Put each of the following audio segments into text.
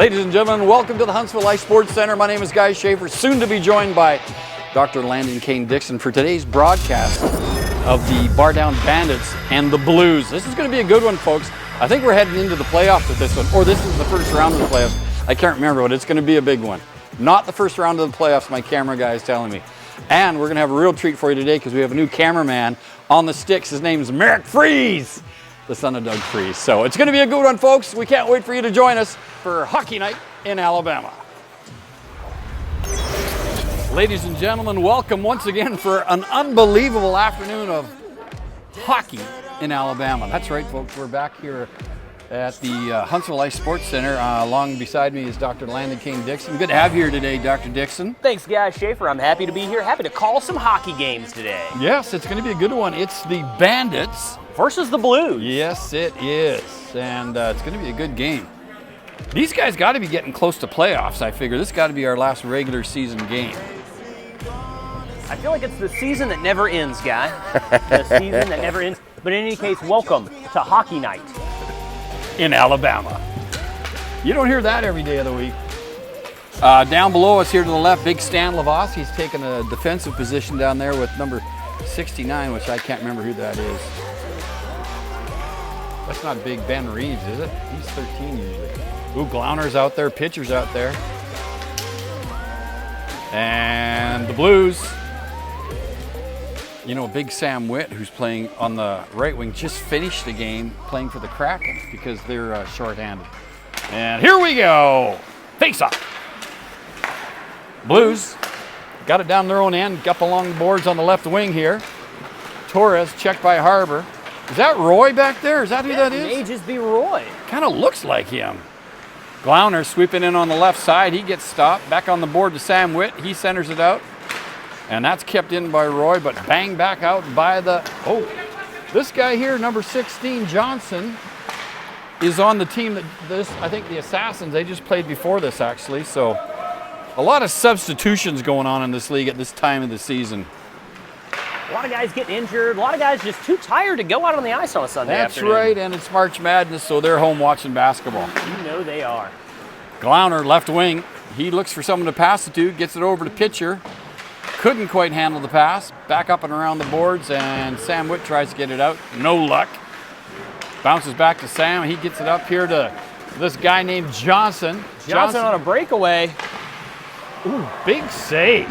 Ladies and gentlemen, welcome to the Huntsville Life Sports Center. My name is Guy Schaefer, soon to be joined by Dr. Landon Kane Dixon for today's broadcast of the Bar Down Bandits and the Blues. This is going to be a good one, folks. I think we're heading into the playoffs with this one, or this is the first round of the playoffs. I can't remember, but it's going to be a big one. Not the first round of the playoffs, my camera guy is telling me. And we're going to have a real treat for you today because we have a new cameraman on the sticks. His name is Merrick Freeze, the son of Doug Freeze. So it's going to be a good one, folks. We can't wait for you to join us for hockey night in Alabama. Ladies and gentlemen, welcome once again for an unbelievable afternoon of hockey in Alabama. That's right, folks. We're back here at the Huntsville Life Sports Center. Along beside me is Dr. Landon Kane Dixon. Good to have you here today, Dr. Dixon. Thanks, Guy Schaefer. I'm happy to be here. Happy to call some hockey games today. Yes, it's going to be a good one. It's the Bandits versus the Blues. Yes, it is. And it's going to be a good game. These guys got to be getting close to playoffs, I figure. This got to be our last regular season game. I feel like it's the season that never ends, Guy. The season that never ends. But in any case, welcome to hockey night in Alabama. You don't hear that every day of the week. Down below us here to the left, Big Stan Lavos. He's taking a defensive position down there with number 69, which I can't remember who that is. That's not Big Ben Reeves, is it? He's 13 usually. Ooh, Glauner's out there, pitcher's out there. And the Blues, you know, Big Sam Witt, who's playing on the right wing, just finished the game playing for the Kraken because they're shorthanded. And here we go. Face off. Blues got it down their own end, up along the boards on the left wing here. Torres checked by Harbor. Is that Roy back there? Is that who that is? May just be Roy. Kind of looks like him. Glauner sweeping in on the left side. He gets stopped. Back on the board to Sam Witt. He centers it out. And that's kept in by Roy, but bang back out by the... Oh, this guy here, number 16, Johnson, is on the team that I think the Assassins, they just played before this actually. So a lot of substitutions going on in this league at this time of the season. A lot of guys getting injured. A lot of guys just too tired to go out on the ice on a Sunday afternoon. That's right, and it's March Madness, so they're home watching basketball. You know they are. Glauner, left wing. He looks for someone to pass it to, gets it over to pitcher. Couldn't quite handle the pass. Back up and around the boards, and Sam Witt tries to get it out. No luck. Bounces back to Sam. He gets it up here to this guy named Johnson. Johnson on a breakaway. Ooh, big save.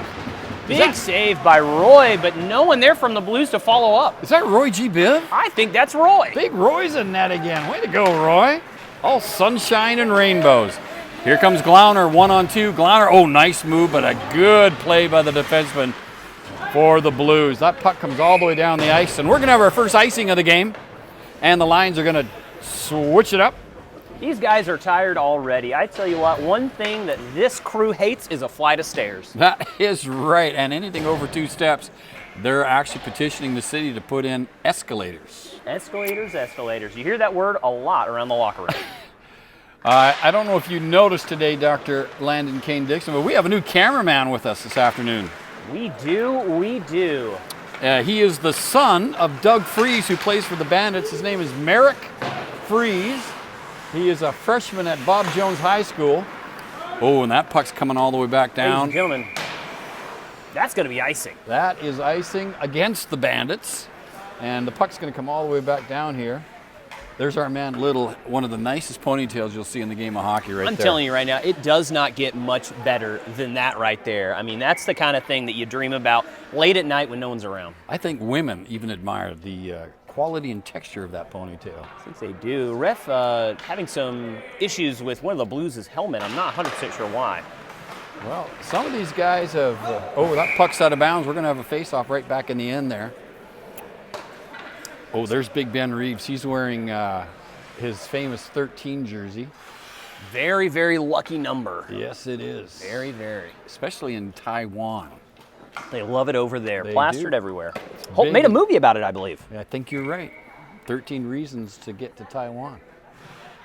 Big save by Roy, but no one there from the Blues to follow up. Is that Roy G. Biv? I think that's Roy. Big Roy's in net again. Way to go, Roy. All sunshine and rainbows. Here comes Glauner, 1-on-2. Glauner, oh, nice move, but a good play by the defenseman for the Blues. That puck comes all the way down the ice, and we're going to have our first icing of the game, and the Lions are going to switch it up. These guys are tired already. I tell you what, one thing that this crew hates is a flight of stairs. That is right, and anything over 2 steps, they're actually petitioning the city to put in escalators. Escalators, escalators. You hear that word a lot around the locker room. I don't know if you noticed today, Dr. Landon Kane Dixon, but we have a new cameraman with us this afternoon. We do, we do. He is the son of Doug Freeze, who plays for the Bandits. His name is Merrick Freeze. He is a freshman at Bob Jones High School. Oh, and that puck's coming all the way back down. Ladies and gentlemen, that's going to be icing. That is icing against the Bandits. And the puck's going to come all the way back down here. There's our man Little, one of the nicest ponytails you'll see in the game of hockey right there. I'm telling you right now, it does not get much better than that right there. I mean, that's the kind of thing that you dream about late at night when no one's around. I think women even admire the quality and texture of that ponytail. I think they do. Ref having some issues with one of the Blues' helmet. I'm not 100% sure why. Well, some of these guys have... oh, that puck's out of bounds. We're going to have a face-off right back in the end there. Oh, there's Big Ben Reeves. He's wearing his famous 13 jersey. Very, very lucky number. Yes, it is. Very, very. Especially in Taiwan. They love it over there. They plastered do. everywhere. Holt made a movie about it, I believe. I think you're right. 13 reasons to get to Taiwan.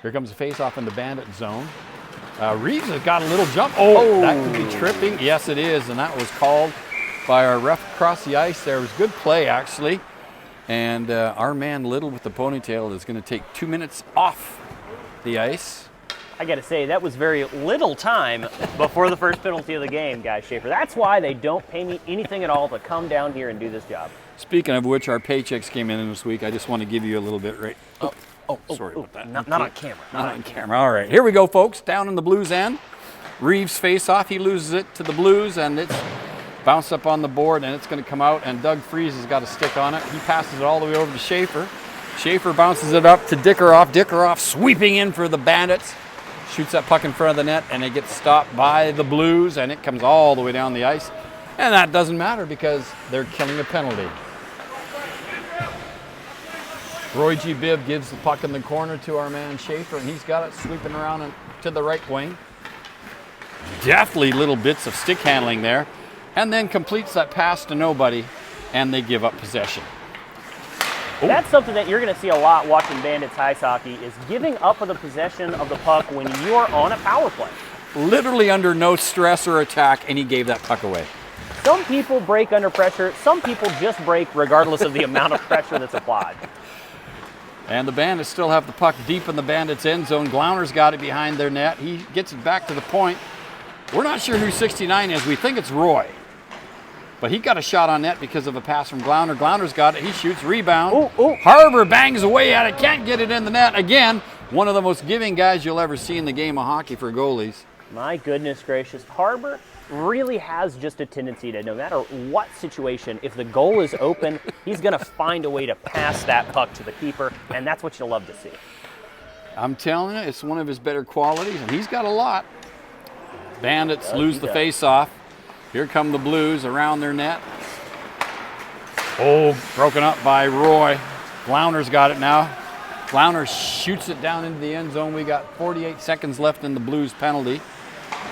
Here comes a face-off in the Bandit zone. Reeves has got a little jump. Oh, that could be tripping. Yes, it is, and that was called by our ref across the ice there. It was a good play, actually. And our man Little with the ponytail is going to take 2 minutes off the ice. I got to say, that was very little time before the first penalty of the game, Guy Schaefer. That's why they don't pay me anything at all to come down here and do this job. Speaking of which, our paychecks came in this week. I just want to give you a little bit, right? Sorry about that. Not on camera. Not on camera. All right, here we go, folks. Down in the Blues end. Reeves face off. He loses it to the Blues, and it's bounced up on the board, and it's going to come out, and Doug Freeze has got a stick on it. He passes it all the way over to Schaefer. Schaefer bounces it up to Dickeroff. Dickeroff sweeping in for the Bandits. Shoots that puck in front of the net, and it gets stopped by the Blues, and it comes all the way down the ice. And that doesn't matter because they're killing a penalty. Roy G. Bibb gives the puck in the corner to our man Schaefer, and he's got it sweeping around and to the right wing. Definitely little bits of stick handling there, and then completes that pass to nobody, and they give up possession. That's something that you're going to see a lot watching Bandits ice hockey is giving up the possession of the puck when you're on a power play. Literally under no stress or attack, and he gave that puck away. Some people break under pressure. Some people just break regardless of the amount of pressure that's applied. And the Bandits still have the puck deep in the Bandits' end zone. Glauner's got it behind their net. He gets it back to the point. We're not sure who 69 is. We think it's Roy. But he got a shot on net because of a pass from Glauner. Glauner's got it. He shoots, rebound. Harbor bangs away at it. Can't get it in the net. Again, one of the most giving guys you'll ever see in the game of hockey for goalies. My goodness gracious. Harbor really has just a tendency to, no matter what situation, if the goal is open, he's going to find a way to pass that puck to the keeper, and that's what you'll love to see. I'm telling you, it's one of his better qualities, and he's got a lot. Bandits lose the face-off. Here come the Blues around their net. Oh, broken up by Roy. Glauner's got it now. Glauner shoots it down into the end zone. We got 48 seconds left in the Blues penalty.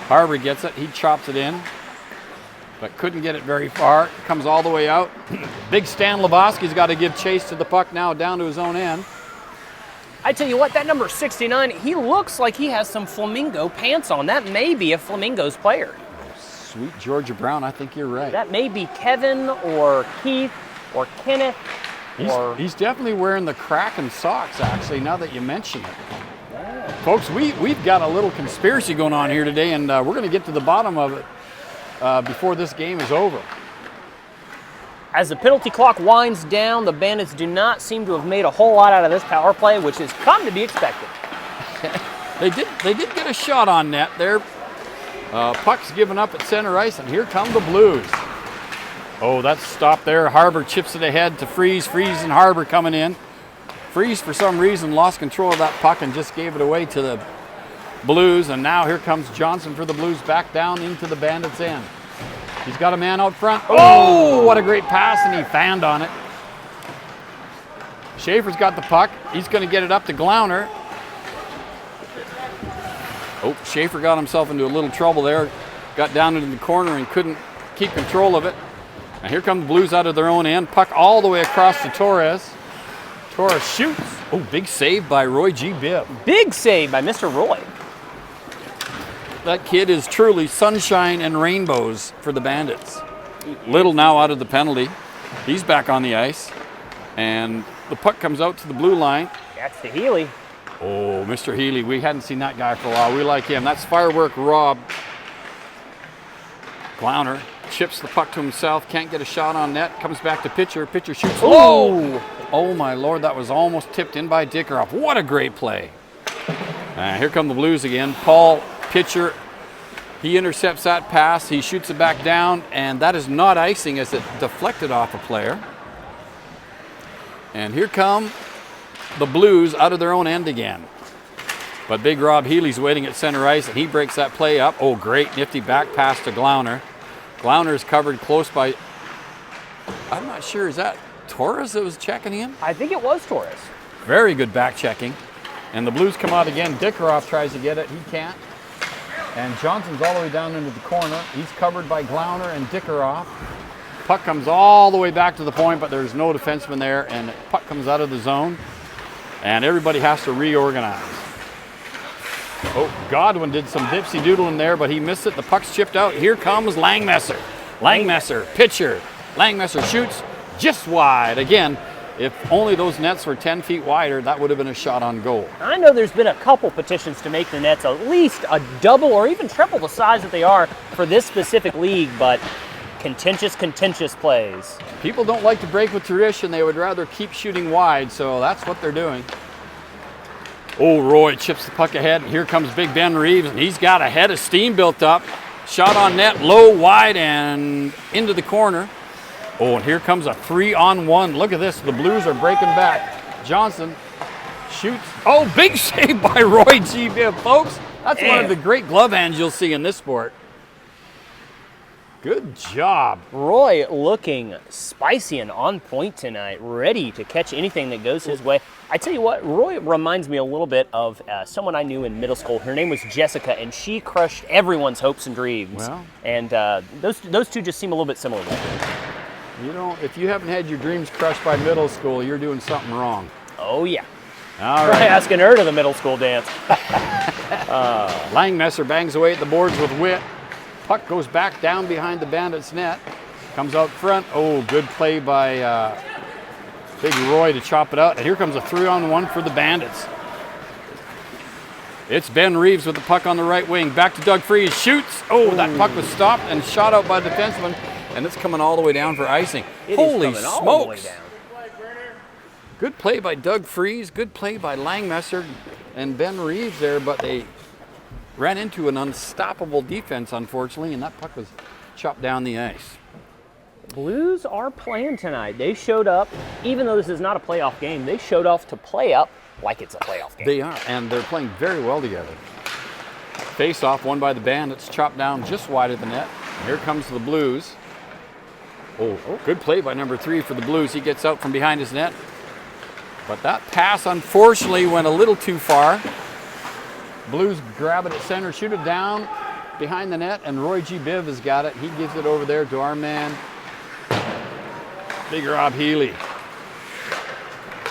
Harbor gets it. He chops it in, but couldn't get it very far. It comes all the way out. Big Stan Lebowski's got to give chase to the puck now down to his own end. I tell you what, that number 69, he looks like he has some flamingo pants on. That may be a Flamingo's player. Sweet Georgia Brown, I think you're right. That may be Kevin or Keith or Kenneth. He's definitely wearing the Kraken socks, actually, now that you mention it. Yeah. Folks, we've got a little conspiracy going on here today, and we're going to get to the bottom of it before this game is over. As the penalty clock winds down, the Bandits do not seem to have made a whole lot out of this power play, which is come to be expected. They did get a shot on net there. Puck's given up at center ice, and here come the Blues. Oh, that's stopped there. Harbor chips it ahead to Freeze. Freeze and Harbor coming in. Freeze, for some reason, lost control of that puck and just gave it away to the Blues. And now here comes Johnson for the Blues back down into the Bandits' end. He's got a man out front. Oh, what a great pass, and he fanned on it. Schaefer's got the puck. He's going to get it up to Glauner. Oh, Schaefer got himself into a little trouble there. Got down into the corner and couldn't keep control of it. And here come the Blues out of their own end. Puck all the way across to Torres. Torres shoots. Oh, big save by Roy G. Bibb. Big save by Mr. Roy. That kid is truly sunshine and rainbows for the Bandits. Little now out of the penalty. He's back on the ice. And the puck comes out to the blue line. That's to Healy. Oh, Mr. Healy. We hadn't seen that guy for a while. We like him. That's Firework Rob. Glauner chips the puck to himself. Can't get a shot on net. Comes back to Pitcher. Pitcher shoots. Oh! Oh, my Lord. That was almost tipped in by Dickeroff. What a great play. Here come the Blues again. Paul Pitcher, he intercepts that pass. He shoots it back down, and that is not icing as it deflected off a player. And here come the Blues out of their own end again. But big Rob Healy's waiting at center ice, and he breaks that play up. Oh, great nifty back pass to Glauner. Glauner is covered close by, I'm not sure, is that Torres that was checking in? I think it was Torres. Very good back checking. And the Blues come out again. Dickeroff tries to get it. He can't. And Johnson's all the way down into the corner. He's covered by Glauner and Dickeroff. Puck comes all the way back to the point, but there's no defenseman there, and the puck comes out of the zone. And everybody has to reorganize. Oh, Godwin did some dipsy-doodling there, but he missed it. The puck's chipped out. Here comes Langmesser. Langmesser, pitcher. Langmesser shoots just wide. Again, If only those nets were 10 feet wider, that would have been a shot on goal. I know there's been a couple petitions to make the nets at least a double or even triple the size that they are for this specific league, but contentious plays. People don't like to break with tradition. They would rather keep shooting wide, so that's what they're doing. Oh, Roy chips the puck ahead, and here comes Big Ben Reeves, and he's got a head of steam built up. Shot on net, low, wide, and into the corner. Oh, and here comes a 3-on-1. Look at this. The Blues are breaking back. Johnson shoots. Oh, big save by Roy G. Bibb, folks. That's one of the great glove hands you'll see in this sport. Good job. Roy looking spicy and on point tonight, ready to catch anything that goes his way. I tell you what, Roy reminds me a little bit of someone I knew in middle school. Her name was Jessica, and she crushed everyone's hopes and dreams. Well, and those two just seem a little bit similar. You know, if you haven't had your dreams crushed by middle school, you're doing something wrong. Oh, yeah. All right. Asking her to the middle school dance. Langmesser bangs away at the boards with wit. Puck goes back down behind the Bandits' net. Comes out front. Oh, good play by Big Roy to chop it out. And here comes a 3-on-1 for the Bandits. It's Ben Reeves with the puck on the right wing. Back to Doug Freeze. Shoots. Oh, that puck was stopped and shot out by the defenseman. And it's coming all the way down for icing. Holy smokes. Good play by Doug Freeze. Good play by Langmesser and Ben Reeves there, but they ran into an unstoppable defense, unfortunately, and that puck was chopped down the ice. Blues are playing tonight. They showed up, even though this is not a playoff game, they showed off to play up like it's a playoff game. They are, and they're playing very well together. Face-off won by the Bandits, chopped down just wide of the net. Here comes the Blues. Oh, good play by number 3 for the Blues. He gets out from behind his net. But that pass, unfortunately, went a little too far. Blues grab it at center, shoot it down behind the net, and Roy G. Bibb has got it. He gives it over there to our man, Big Rob Healy.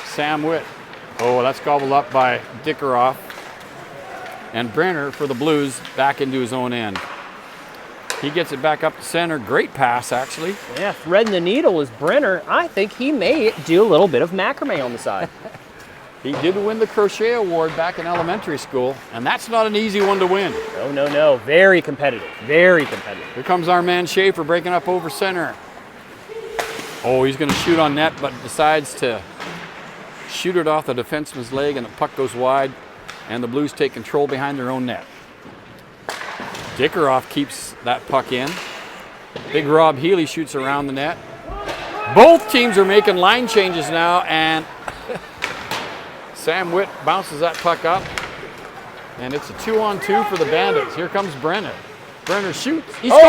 Sam Witt. Oh, that's gobbled up by Dickeroff. And Brenner for the Blues back into his own end. He gets it back up to center. Great pass, actually. Yeah, threading the needle is Brenner. I think he may do a little bit of macrame on the side. He did win the crochet award back in elementary school, and that's not an easy one to win. No. Very competitive. Very competitive. Here comes our man Schaefer breaking up over center. Oh, he's going to shoot on net, but decides to shoot it off the defenseman's leg, and the puck goes wide, and the Blues take control behind their own net. Dickeroff keeps that puck in. Big Rob Healy shoots around the net. Both teams are making line changes now, and Sam Witt bounces that puck up, and it's a 2-on-2 for the Bandits. Here comes Brenner. Brenner shoots. He scores!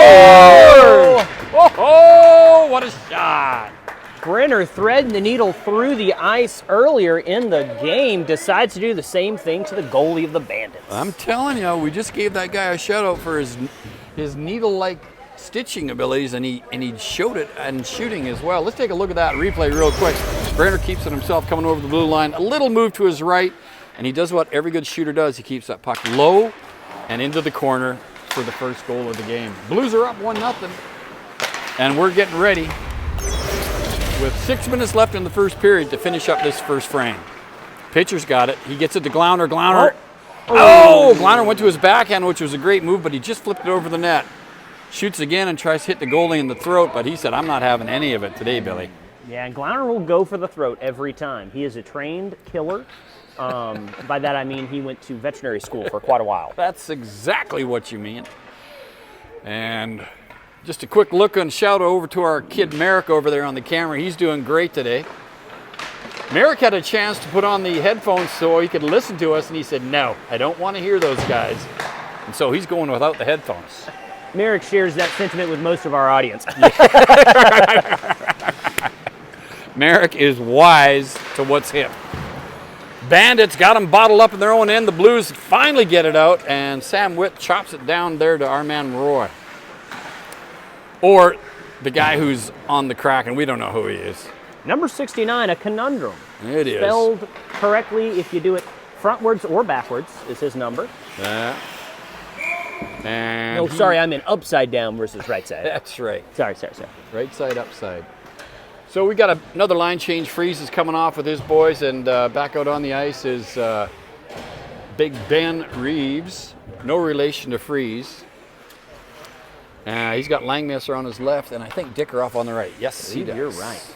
Oh, what a shot! Brenner threading the needle through the ice earlier in the game, decides to do the same thing to the goalie of the Bandits. I'm telling you, we just gave that guy a shout out for his needle-like stitching abilities, and he showed it and shooting as well. Let's take a look at that replay real quick. Brenner keeps it himself coming over the blue line. A little move to his right, and he does what every good shooter does. He keeps that puck low and into the corner for the first goal of the game. Blues are up 1-0, and we're getting ready with 6 minutes left in the first period to finish up this first frame. Pitcher's got it. He gets it to Glauner. Glauner. Oh, Glauner went to his backhand, which was a great move, but he just flipped it over the net. Shoots again and tries to hit the goalie in the throat, but he said, I'm not having any of it today, Billy. Yeah, and Glauner will go for the throat every time. He is a trained killer. By that I mean he went to veterinary school for quite a while. That's exactly what you mean. And just a quick look and shout over to our kid Merrick over there on the camera. He's doing great today. Merrick had a chance to put on the headphones so he could listen to us, and he said, no, I don't want to hear those guys. And so he's going without the headphones. Merrick shares that sentiment with most of our audience. Merrick is wise to what's hip. Bandits got them bottled up in their own end. The Blues finally get it out, and Sam Witt chops it down there to our man Roy. Or the guy who's on the crack, and we don't know who he is. Number 69, a conundrum. It is. Spelled correctly if you do it frontwards or backwards is his number. Yeah. And no, sorry, I meant upside down versus right side. That's right. Sorry. Right side, upside. So we got another line change. Freeze is coming off with his boys, and back out on the ice is Big Ben Reeves, no relation to Freeze. He's got Langmesser on his left, and I think Dickeroff on the right. Yes, he does. You're right.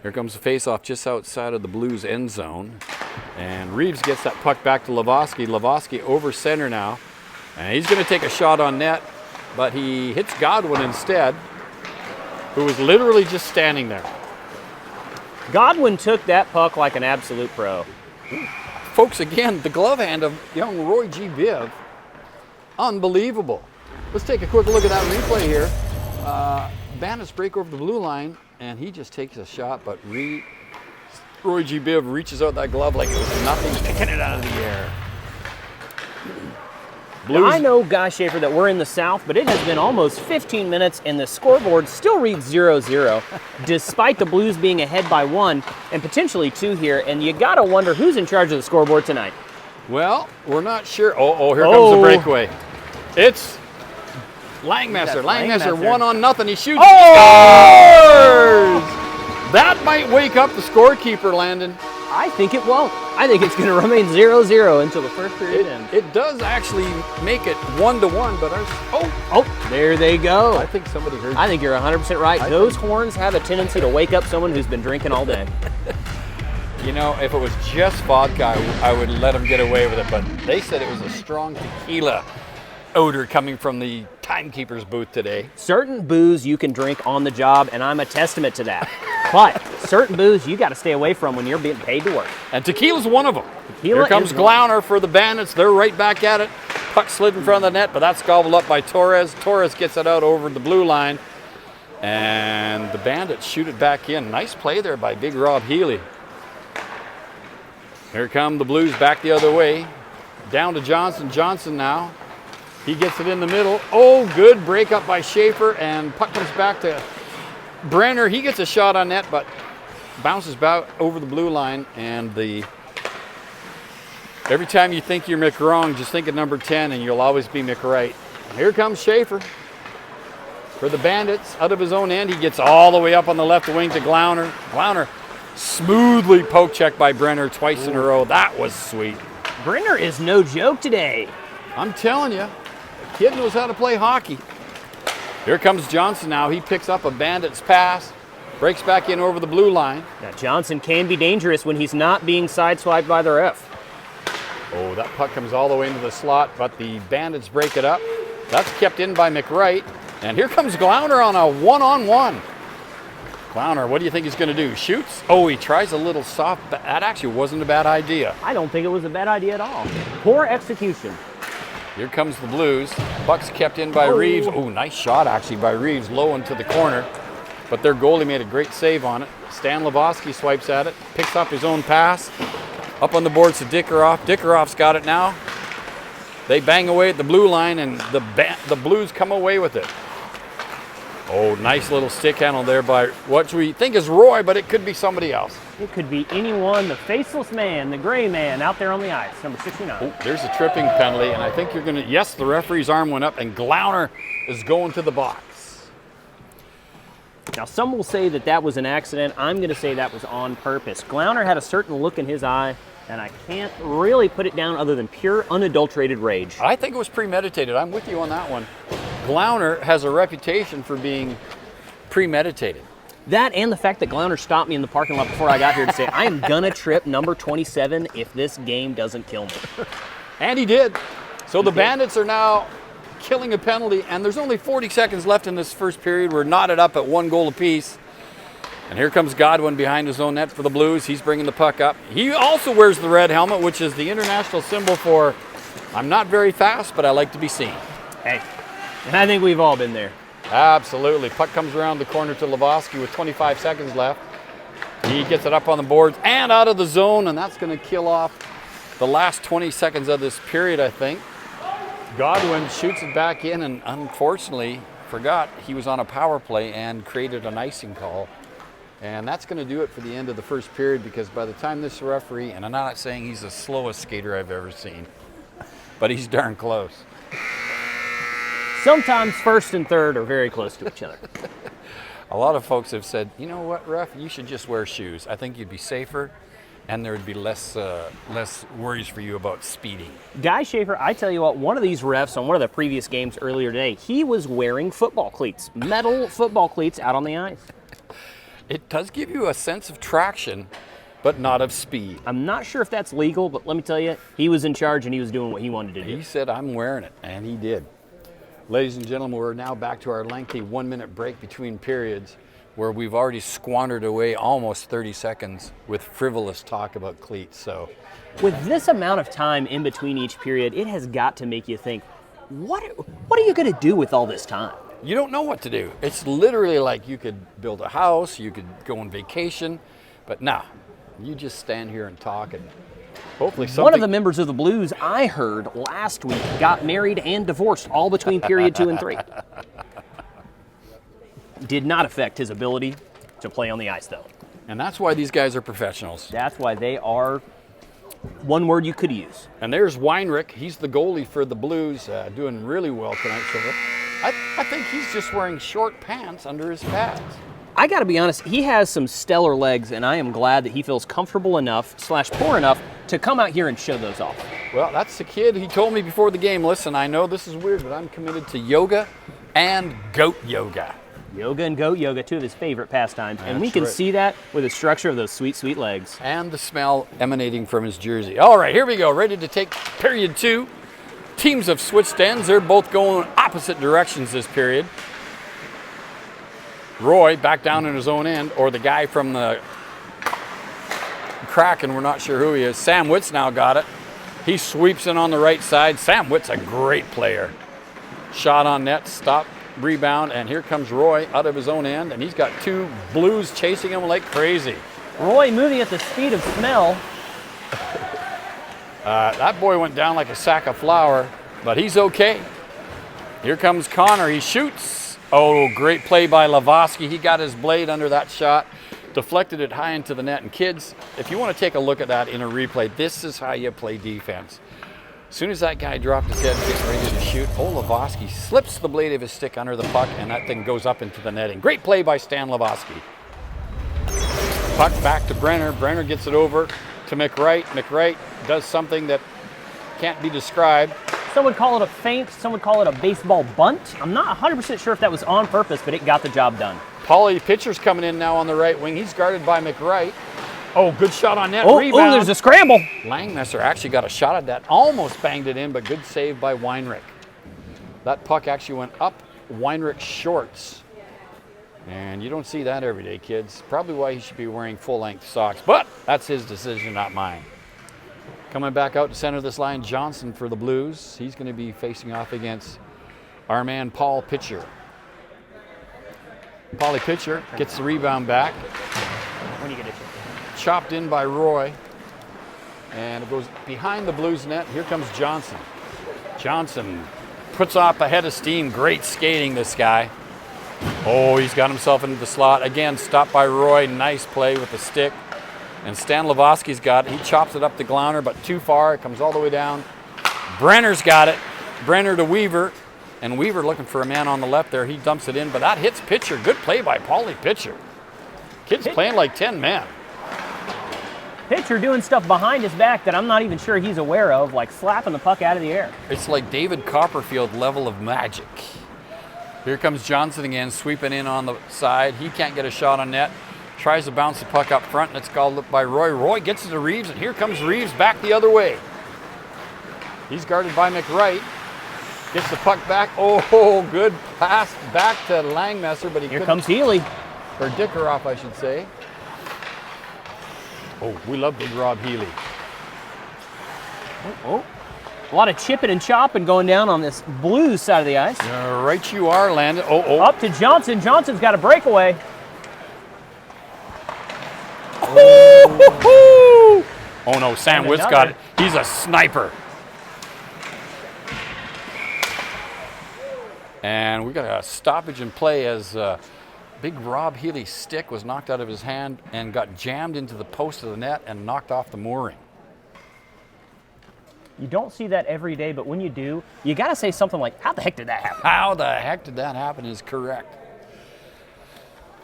Here comes the face-off just outside of the Blues end zone. And Reeves gets that puck back to Lavoski. Lavoski over center now. And he's going to take a shot on net, but he hits Godwin instead, who was literally just standing there. Godwin took that puck like an absolute pro. Folks, again, the glove hand of young Roy G. Biv. Unbelievable. Let's take a quick look at that replay here. Bandits break over the blue line, and he just takes a shot, but Roy G. Biv reaches out that glove like it was nothing, picking it out of the air. Now, I know, Guy Schaefer, that we're in the South, but it has been almost 15 minutes, and the scoreboard still reads 0-0, despite the Blues being ahead by 1 and potentially 2 here, and you got to wonder who's in charge of the scoreboard tonight. Well, we're not sure. Here comes the breakaway. It's Langmesser. Langmesser 1-0. He shoots. Scores! That might wake up the scorekeeper, Landon. I think it won't. I think it's going to remain 0-0 until the first period ends. It does actually make it 1-1, but there they go. I think somebody heard you. I think you're 100% right. Those horns have a tendency to wake up someone who's been drinking all day. You know, if it was just vodka, I would let them get away with it, but they said it was a strong tequila odor coming from the timekeeper's booth today. Certain booze you can drink on the job, and I'm a testament to that. But certain booze you got to stay away from when you're being paid to work. And tequila's one of them. Tequila. Here comes Glauner for the Bandits. They're right back at it. Puck slid in front of the net, but that's gobbled up by Torres. Torres gets it out over the blue line, and the Bandits shoot it back in. Nice play there by Big Rob Healy. Here come the Blues back the other way. Down to Johnson. Johnson now. He gets it in the middle. Good break up by Schaefer, and puck comes back to Brenner. He gets a shot on net, but bounces back over the blue line, and every time you think you're McWrong, just think of number 10, and you'll always be McRight. Here comes Schaefer for the Bandits. Out of his own end, he gets all the way up on the left wing to Glauner. Glauner smoothly poke checked by Brenner twice in a row. That was sweet. Brenner is no joke today. I'm telling you, the kid knows how to play hockey. Here comes Johnson now. He picks up a Bandits pass, breaks back in over the blue line. Now, Johnson can be dangerous when he's not being sideswiped by the ref. That puck comes all the way into the slot, but the Bandits break it up. That's kept in by McWright. And here comes Glauner on a one-on-one. Glauner, what do you think he's going to do? Shoots? He tries a little soft. That actually wasn't a bad idea. I don't think it was a bad idea at all. Poor execution. Here comes the Blues. Puck's kept in by Reeves. Nice shot actually by Reeves, low into the corner. But their goalie made a great save on it. Stan Lavoski swipes at it, picks up his own pass. Up on the boards to Dickeroff. Dickeroff's got it now. They bang away at the blue line, and the Blues come away with it. Nice little stick handle there by what we think is Roy, but it could be somebody else. It could be anyone, the faceless man, the gray man out there on the ice, number 69. There's a tripping penalty, and I think you're going to, yes, the referee's arm went up, and Glauner is going to the box. Now, some will say that was an accident. I'm going to say that was on purpose. Glauner had a certain look in his eye, and I can't really put it down other than pure, unadulterated rage. I think it was premeditated. I'm with you on that one. Glauner has a reputation for being premeditated. That and the fact that Glauner stopped me in the parking lot before I got here to say, I am going to trip number 27 if this game doesn't kill me. And he did. So the Bandits are now killing a penalty, and there's only 40 seconds left in this first period. We're knotted up at 1 goal apiece. And here comes Godwin behind his own net for the Blues. He's bringing the puck up. He also wears the red helmet, which is the international symbol for, I'm not very fast, but I like to be seen. Hey, and I think we've all been there. Absolutely. Puck comes around the corner to Lavoski with 25 seconds left. He gets it up on the boards and out of the zone, and that's going to kill off the last 20 seconds of this period, I think. Godwin shoots it back in and unfortunately forgot he was on a power play and created an icing call. And that's going to do it for the end of the first period, because by the time this referee, and I'm not saying he's the slowest skater I've ever seen, but he's darn close. Sometimes first and third are very close to each other. A lot of folks have said, you know what, ref, you should just wear shoes. I think you'd be safer, and there would be less worries for you about speeding. Guy Schaefer, I tell you what, one of these refs on one of the previous games earlier today, he was wearing football cleats, metal football cleats out on the ice. It does give you a sense of traction, but not of speed. I'm not sure if that's legal, but let me tell you, he was in charge and he was doing what he wanted to do. He said, I'm wearing it, and he did. Ladies and gentlemen, we're now back to our lengthy 1-minute break between periods, where we've already squandered away almost 30 seconds with frivolous talk about cleats. So, with this amount of time in between each period, it has got to make you think, what are you going to do with all this time? You don't know what to do. It's literally like you could build a house, you could go on vacation, but no, you just stand here and talk, and hopefully something. One of the members of the Blues, I heard last week, got married and divorced all between period 2 and 3. Did not affect his ability to play on the ice, though. And that's why these guys are professionals. That's why they are one word you could use. And there's Weinrich. He's the goalie for the Blues, doing really well tonight. So I think he's just wearing short pants under his pads. I got to be honest, he has some stellar legs, and I am glad that he feels comfortable enough / poor enough to come out here and show those off. Well, that's the kid. He told me before the game, listen, I know this is weird, but I'm committed to yoga and goat yoga. Yoga and goat yoga, two of his favorite pastimes. And we That's can right. see that with the structure of those sweet, sweet legs. And the smell emanating from his jersey. All right, here we go. Ready to take period 2. Teams have switched ends. They're both going opposite directions this period. Roy back down in his own end, or the guy from the Kraken, we're not sure who he is. Sam Witt's now got it. He sweeps in on the right side. Sam Witt's a great player. Shot on net, stop, rebound, and here comes Roy out of his own end, and he's got 2 Blues chasing him like crazy. Roy moving at the speed of smell. That boy went down like a sack of flour, but he's okay. Here comes Connor. He shoots. Oh, great play by Lavoski. He got his blade under that shot, deflected it high into the net. And kids, if you want to take a look at that in a replay, this is how you play defense. As soon as that guy dropped his head and gets ready to shoot, Lavoski slips the blade of his stick under the puck, and that thing goes up into the netting. Great play by Stan Lavoski. Puck back to Brenner. Brenner gets it over to McWright. McWright does something that can't be described. Some would call it a feint, some would call it a baseball bunt. I'm not 100% sure if that was on purpose, but it got the job done. Paulie Pitcher's coming in now on the right wing. He's guarded by McWright. Oh, good shot on net. Oh, Rebound. there's a scramble. Langmesser actually got a shot at that. Almost banged it in, but good save by Weinrich. That puck actually went up Weinrich's shorts. And you don't see that every day, kids. Probably why he should be wearing full-length socks. But that's his decision, not mine. Coming back out to center this line, Johnson for the Blues. He's going to be facing off against our man Paul Pitcher. Paulie Pitcher gets the rebound back. When you get it. Chopped in by Roy. And it goes behind the Blues net. Here comes Johnson. Johnson puts off a head of steam. Great skating, this guy. Oh, he's got himself into the slot. Again, stopped by Roy. Nice play with the stick. And Stan Lavoski's got it. He chops it up to Glauner, but too far. It comes all the way down. Brenner's got it. Brenner to Weaver. And Weaver looking for a man on the left there. He dumps it in, but that hits Pitcher. Good play by Paulie Pitcher. Kid's playing like 10 men. Pitcher doing stuff behind his back that I'm not even sure he's aware of, like slapping the puck out of the air. It's like David Copperfield level of magic. Here comes Johnson again, sweeping in on the side. He can't get a shot on net. Tries to bounce the puck up front, and it's called up by Roy. Roy gets it to Reeves, and here comes Reeves back the other way. He's guarded by McWright. Gets the puck back. Oh, good pass back to Langmesser, but Here comes Healy. Or Dickeroff, I should say. Oh, we love Big Rob Healy. Oh. A lot of chipping and chopping going down on this Blues side of the ice. Right you are, Landon. Oh. Up to Johnson. Johnson's got a breakaway. Oh no, Sam Witt's got it. He's a sniper. And we got a stoppage in play as Big Rob Healy's stick was knocked out of his hand and got jammed into the post of the net and knocked off the mooring. You don't see that every day, but when you do, you got to say something like, how the heck did that happen? How the heck did that happen is correct.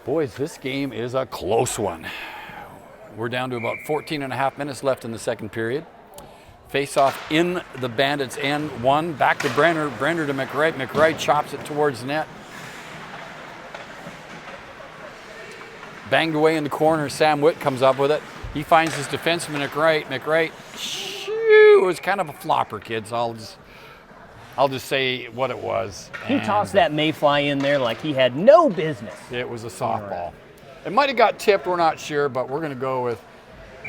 Boys, this game is a close one. We're down to about 14 and a half minutes left in the second period. Face off in the Bandits' end. One, back to Brenner. Brenner to McWright. McWright chops it towards net. Banged away in the corner. Sam Witt comes up with it. He finds his defenseman McWright. McWright, shoo, it was kind of a flopper, kids. I'll just say what it was. He tossed that mayfly in there like he had no business. It was a softball. It might have got tipped, we're not sure, but we're going to go with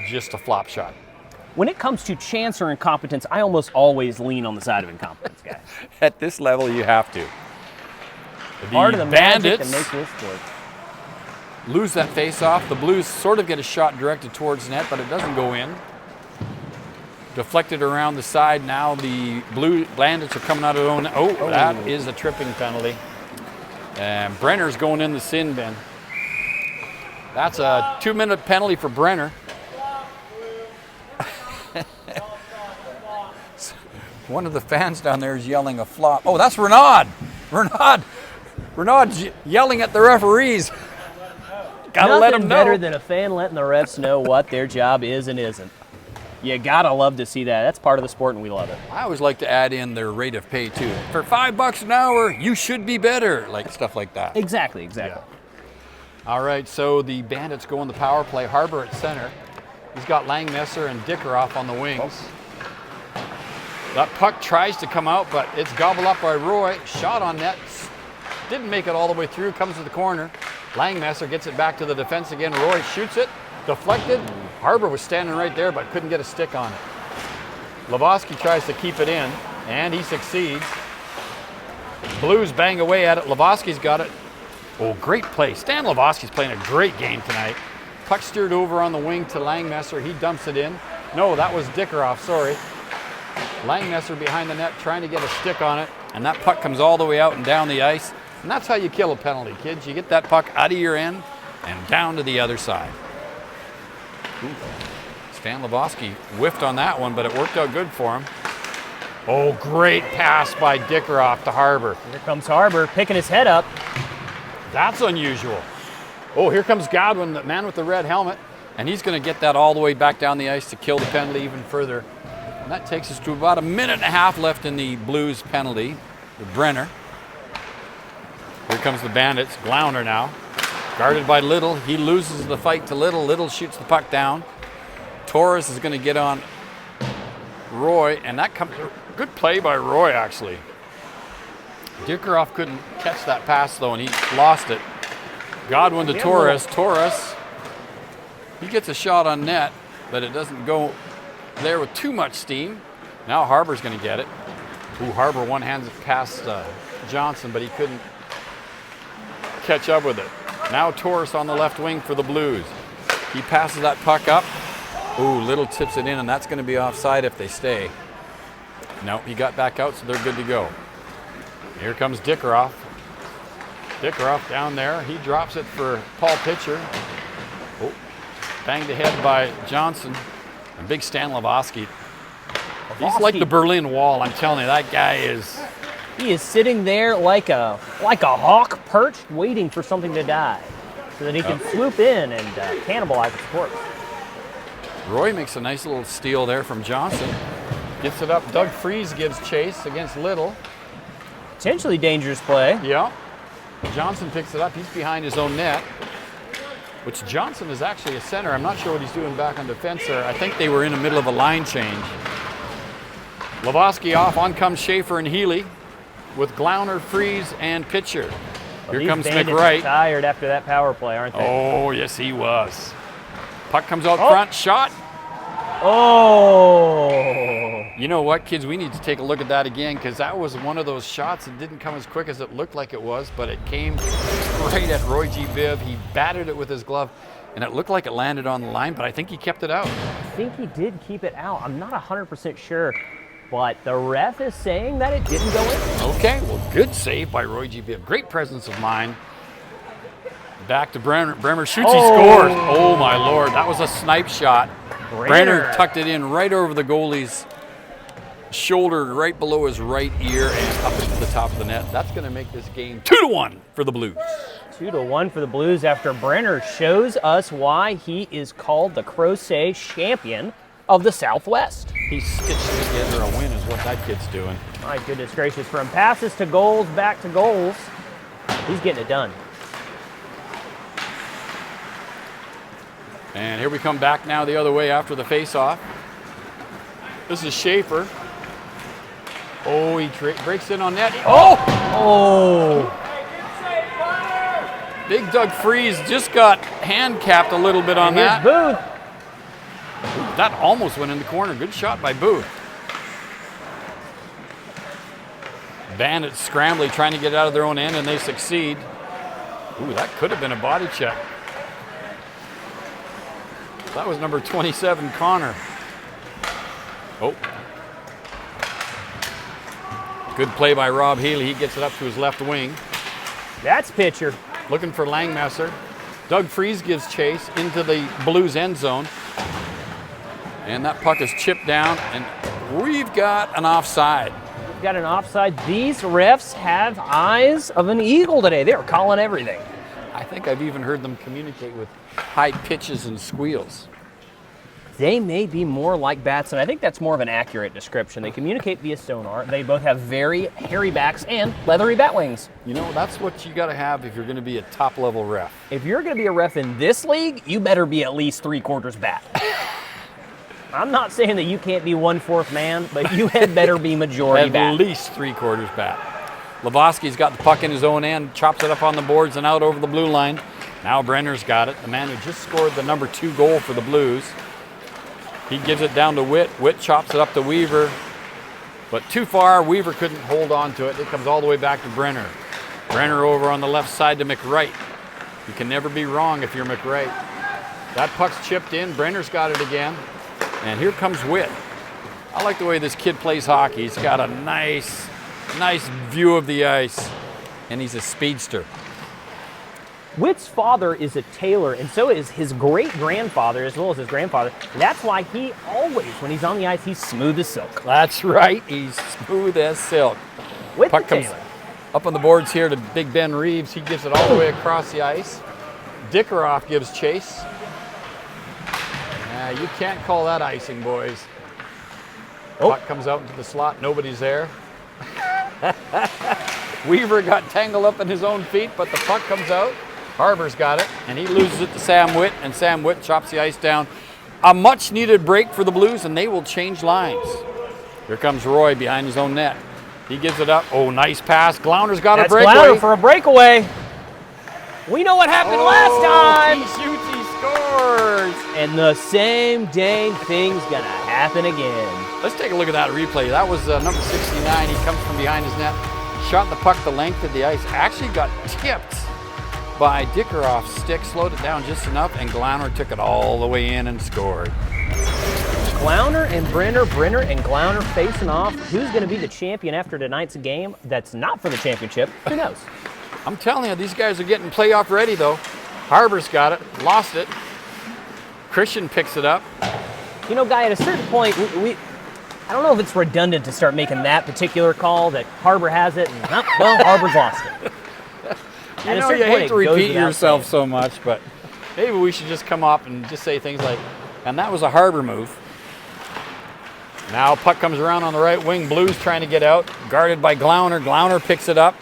just a flop shot. When it comes to chance or incompetence, I almost always lean on the side of incompetence, guys. At this level, you have to. Part of the magic Bandits that makes this sport. lose that face-off. The Blues sort of get a shot directed towards net, but it doesn't go in. Deflected around the side. Now the Bandits are coming out of their own. Oh, that is a tripping penalty. And Brenner's going in the sin bin. That's a 2-minute penalty for Brenner. One of the fans down there is yelling a flop. Oh, that's Renaud. Renaud's yelling at the referees. Gotta let them know. Nothing better than a fan letting the refs know what their job is and isn't. You gotta love to see that. That's part of the sport, and we love it. I always like to add in their rate of pay too. For $5 an hour, you should be better. Like stuff like that. Exactly. Yeah. All right, so the Bandits go on the power play. Harbour at center. He's got Langmesser and Dickeroff on the wings. That puck tries to come out, but it's gobbled up by Roy. Shot on net. Didn't make it all the way through. Comes to the corner. Langmesser gets it back to the defense again. Roy shoots it. Deflected. Harbour was standing right there, but couldn't get a stick on it. Lavoski tries to keep it in, and he succeeds. Blues bang away at it. Lavoski's got it. Oh, great play. Stan Lavoski's playing a great game tonight. Puck steered over on the wing to Langmesser. He dumps it in. No, that was Dickeroff, sorry. Langmesser behind the net trying to get a stick on it, and that puck comes all the way out and down the ice. And that's how you kill a penalty, kids. You get that puck out of your end and down to the other side. Ooh. Stan Lavoski whiffed on that one, but it worked out good for him. Oh, great pass by Dickeroff to Harbour. Here comes Harbour picking his head up. That's unusual. Oh, here comes Godwin, the man with the red helmet, and he's going to get that all the way back down the ice to kill the penalty even further. And that takes us to about a minute and a half left in the Blues penalty. The Brenner. Here comes the Bandits. Glounder now. Guarded by Little. He loses the fight to Little. Little shoots the puck down. Torres is going to get on Roy, and that comes good play by Roy, actually. Dickeroff couldn't catch that pass, though, and he lost it. Godwin to Torres. Torres, he gets a shot on net, but it doesn't go there with too much steam. Now Harbour's going to get it. Ooh, Harbour one-hands it past Johnson, but he couldn't catch up with it. Now Torres on the left wing for the Blues. He passes that puck up. Ooh, Little tips it in, and that's going to be offside if they stay. No, he got back out, so they're good to go. Here comes Dickeroff. Dickeroff down there. He drops it for Paul Pitcher. Oh, banged ahead by Johnson. And big Stan Lavoski. He's like the Berlin Wall, I'm telling you. That guy is... He is sitting there like a hawk perched, waiting for something to die, so that he can swoop in and cannibalize its corpse. Roy makes a nice little steal there from Johnson. Gets it up. Doug Freese gives chase against Little. Potentially dangerous play. Yeah. Johnson picks it up. He's behind his own net, which Johnson is actually a center. I'm not sure what he's doing back on defense there. I think they were in the middle of a line change. Lavoski off. On comes Schaefer and Healy with Glounder, Freese, and Pitcher. Well, Here comes Bandits McWright. are tired after that power play, aren't they? Oh, yes, he was. Puck comes out front. Shot. Oh! You know what, kids? We need to take a look at that again, because that was one of those shots that didn't come as quick as it looked like it was, but it came right at Roy G. Biv. He batted it with his glove, and it looked like it landed on the line, but I think he kept it out. I think he did keep it out. I'm not 100% sure, but the ref is saying that it didn't go in. Okay, well, good save by Roy G. Biv. Great presence of mind. Back to Brenner. Bremer shoots, he scores. Oh, my Lord. That was a snipe shot. Brenner tucked it in right over the goalie's shoulder right below his right ear and up into the top of the net. That's going to make this game 2-1 for the Blues. 2-1 for the Blues after Brenner shows us why he is called the Crochet champion of the Southwest. He stitched together a win is what that kid's doing. My goodness gracious, from passes to goals, back to goals, he's getting it done. And here we come back now the other way after the face-off. This is Schaefer. Oh, he breaks in on net. Oh! Oh! Big Doug Freeze just got hand-capped a little bit on And here's that. Booth. That almost went in the corner. Good shot by Booth. Bandits scrambling, trying to get out of their own end, and they succeed. Ooh, that could have been a body check. That was number 27, Connor. Oh. Good play by Rob Healy. He gets it up to his left wing. That's pitcher. Looking for Langmesser. Doug Freeze gives chase into the Blues end zone. And that puck is chipped down, and we've got an offside. We've got an offside. These refs have eyes of an eagle today. They're calling everything. I think I've even heard them communicate with high pitches and squeals. They may be more like bats, and I think that's more of an accurate description. They communicate via sonar. They both have very hairy backs and leathery bat wings. You know, that's what you got to have if you're going to be a top-level ref. If you're going to be a ref in this league, you better be at least 3/4 bat. I'm not saying that you can't be 1/4 man, but you had better be majority bat. At least 3/4 bat. Lavoski's got the puck in his own end, chops it up on the boards and out over the blue line. Now Brenner's got it, the man who just scored the number 2 goal for the Blues. He gives it down to Witt. Witt chops it up to Weaver, but too far. Weaver couldn't hold on to it. It comes all the way back to Brenner. Brenner over on the left side to McWright. You can never be wrong if you're McWright. That puck's chipped in. Brenner's got it again. And here comes Witt. I like the way this kid plays hockey. He's got a nice view of the ice, and he's a speedster. Witt's father is a tailor, and so is his great-grandfather, as well as his grandfather. That's why he always, when he's on the ice, he's smooth as silk. That's right. He's smooth as silk. Witt Puck the comes tailor. up on the boards here to Big Ben Reeves. He gives it all the way across the ice. Dickeroff gives chase. You can't call that icing, boys. Oh. Puck comes out into the slot. Nobody's there. Weaver got tangled up in his own feet, but the puck comes out. Harbor's got it, and he loses it to Sam Witt, and Sam Witt chops the ice down. A much-needed break for the Blues, and they will change lines. Here comes Roy behind his own net. He gives it up. Oh, nice pass. Glauner's got a breakaway. Glauner for a breakaway. We know what happened last time. He shoots, he scores. And the same dang thing's gonna happen again. Let's take a look at that replay. That was number 69. He comes from behind his net, shot the puck the length of the ice, actually got tipped by Dickeroff's stick, slowed it down just enough, and Glauner took it all the way in and scored. Glauner and Brenner and Glauner facing off. Who's going to be the champion after tonight's game? That's not for the championship. Who knows? I'm telling you, these guys are getting playoff ready, though. Harbor's got it, lost it. Christian picks it up. You know, Guy, at a certain point, I don't know if it's redundant to start making that particular call that Harbor has it, and well, Harbor's lost it. You know, you hate to repeat yourself so much, but maybe we should just come up and just say things like, and that was a Harbor move. Now puck comes around on the right wing. Blues trying to get out, guarded by Glauner. Glauner picks it up,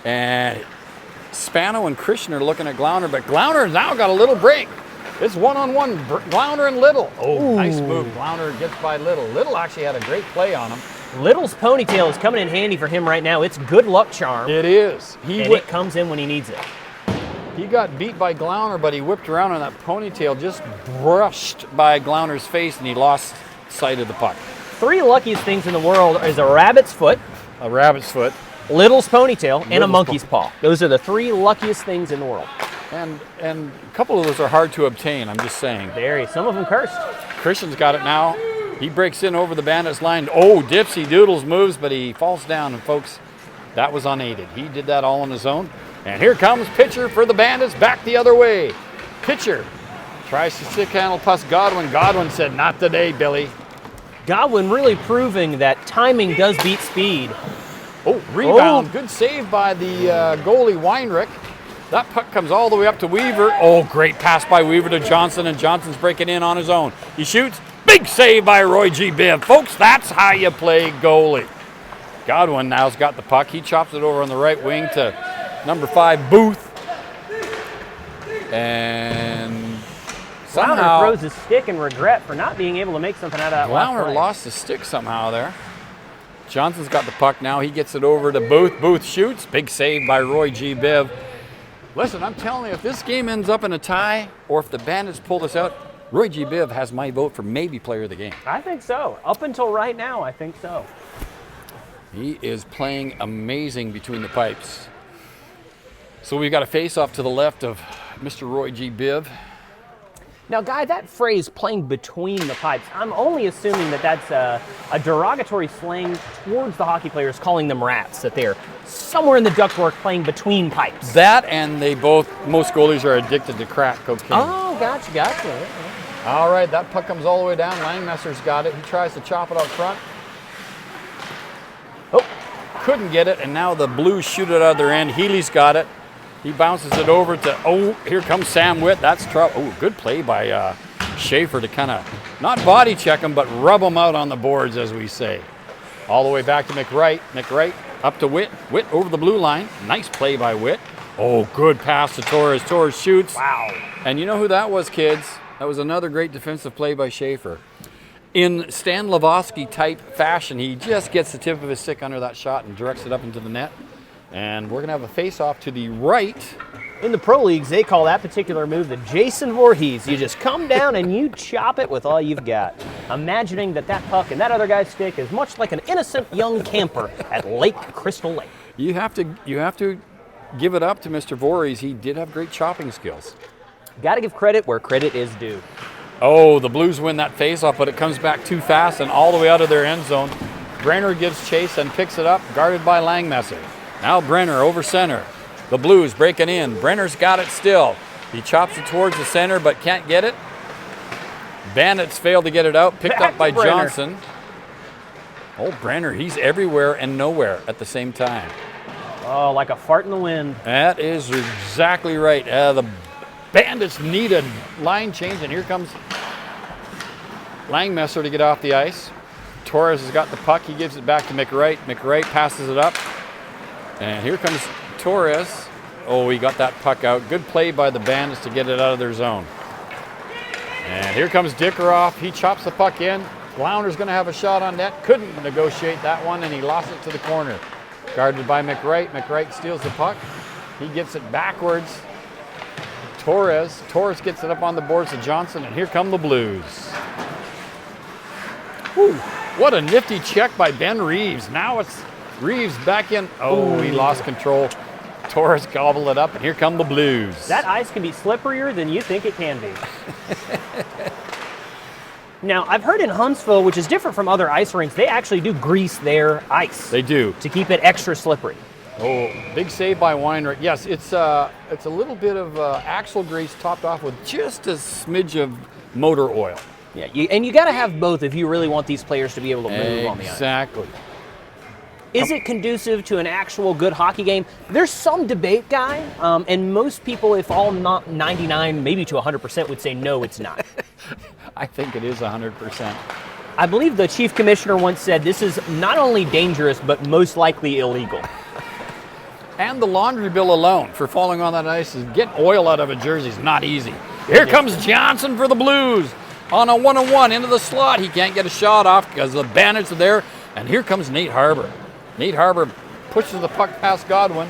and Spano and Christian are looking at Glauner, but Glauner now got a little break. It's one-on-one, Glauner and Little. Oh, ooh. Nice move. Glauner gets by Little. Little actually had a great play on him. Little's ponytail is coming in handy for him right now. It's good luck charm. It is. It comes in when he needs it. He got beat by Glauner, but he whipped around and that ponytail just brushed by Glauner's face, and he lost sight of the puck. 3 luckiest things in the world is a rabbit's foot, Little's ponytail, and a monkey's paw. Those are the 3 luckiest things in the world. And a couple of those are hard to obtain, I'm just saying. Very. Some of them cursed. Christian's got it now. He breaks in over the Bandits line. Oh, Dipsy Doodles moves, but he falls down. And folks, that was unaided. He did that all on his own. And here comes pitcher for the Bandits, back the other way. Pitcher tries to stick handle past Godwin. Godwin said, "Not today, Billy." Godwin really proving that timing does beat speed. Oh, rebound. Good save by the goalie, Weinrich. That puck comes all the way up to Weaver. Oh, great pass by Weaver to Johnson, and Johnson's breaking in on his own. He shoots. Big save by Roy G. Biv. Folks, that's how you play goalie. Godwin now's got the puck. He chops it over on the right wing to number 5, Booth. And somehow throws his stick in regret for not being able to make something out of that last play. lost the stick somehow there. Johnson's got the puck now. He gets it over to Booth. Booth shoots. Big save by Roy G. Biv. Listen, I'm telling you, if this game ends up in a tie or if the Bandits pull this out, Roy G. Biv has my vote for maybe player of the game. I think so. Up until right now, I think so. He is playing amazing between the pipes. So we've got a face-off to the left of Mr. Roy G. Biv. Now, Guy, that phrase, playing between the pipes, I'm only assuming that that's a derogatory slang towards the hockey players, calling them rats, that they're somewhere in the ductwork playing between pipes. That and most goalies are addicted to crack cocaine. Oh, gotcha. All right, that puck comes all the way down. Langmesser's got it. He tries to chop it out front. Oh, couldn't get it, and now the Blues shoot it out of their end. Healy's got it. He bounces it over to, here comes Sam Witt. That's trouble. Oh, good play by Schaefer to kind of not body check him, but rub him out on the boards, as we say. All the way back to McWright. McWright up to Witt. Witt over the blue line. Nice play by Witt. Oh, good pass to Torres. Torres shoots. Wow. And you know who that was, kids? That was another great defensive play by Schaefer. In Stan Lavoski type fashion, he just gets the tip of his stick under that shot and directs it up into the net. And we're going to have a face-off to the right. In the pro leagues, they call that particular move the Jason Voorhees. You just come down and you chop it with all you've got. Imagining that puck and that other guy's stick is much like an innocent young camper at Lake Crystal Lake. You have to give it up to Mr. Voorhees. He did have great chopping skills. Got to give credit where credit is due. Oh, the Blues win that face-off, but it comes back too fast and all the way out of their end zone. Brenner gives chase and picks it up, guarded by Langmesser. Now Brenner over center. The Blues breaking in. Brenner's got it still. He chops it towards the center, but can't get it. Bandits fail to get it out. Picked up by Johnson. Oh, Brenner, he's everywhere and nowhere at the same time. Oh, like a fart in the wind. That is exactly right. The Bandits need a line change, and here comes Langmesser to get off the ice. Torres has got the puck. He gives it back to McWright. McWright passes it up. And here comes Torres. Oh, he got that puck out. Good play by the Bandits to get it out of their zone. And here comes Dickeroff. He chops the puck in. Flounder's going to have a shot on net. Couldn't negotiate that one, and he lost it to the corner. Guarded by McWright. McWright steals the puck. He gets it backwards. Torres gets it up on the boards to Johnson, and here come the Blues. Whew, what a nifty check by Ben Reeves. Now it's Reeves back in. Oh, he lost control. Torres gobbled it up, and here come the Blues. That ice can be slipperier than you think it can be. Now, I've heard in Huntsville, which is different from other ice rinks, they actually do grease their ice. They do. To keep it extra slippery. Oh, big save by Weinrich. Yes, it's a little bit of axle grease topped off with just a smidge of motor oil. Yeah, and you got to have both if you really want these players to be able to move on the ice. Exactly. Is it conducive to an actual good hockey game? There's some debate, Guy, and most people, if all not 99, maybe to 100%, would say no, it's not. I think it is 100%. I believe the chief commissioner once said this is not only dangerous, but most likely illegal. And the laundry bill alone for falling on that ice is getting oil out of a jersey is not easy. Here comes Johnson for the Blues on a one-on-one into the slot. He can't get a shot off because the Bandits are there. And here comes Nate Harbour. Nate Harbour pushes the puck past Godwin.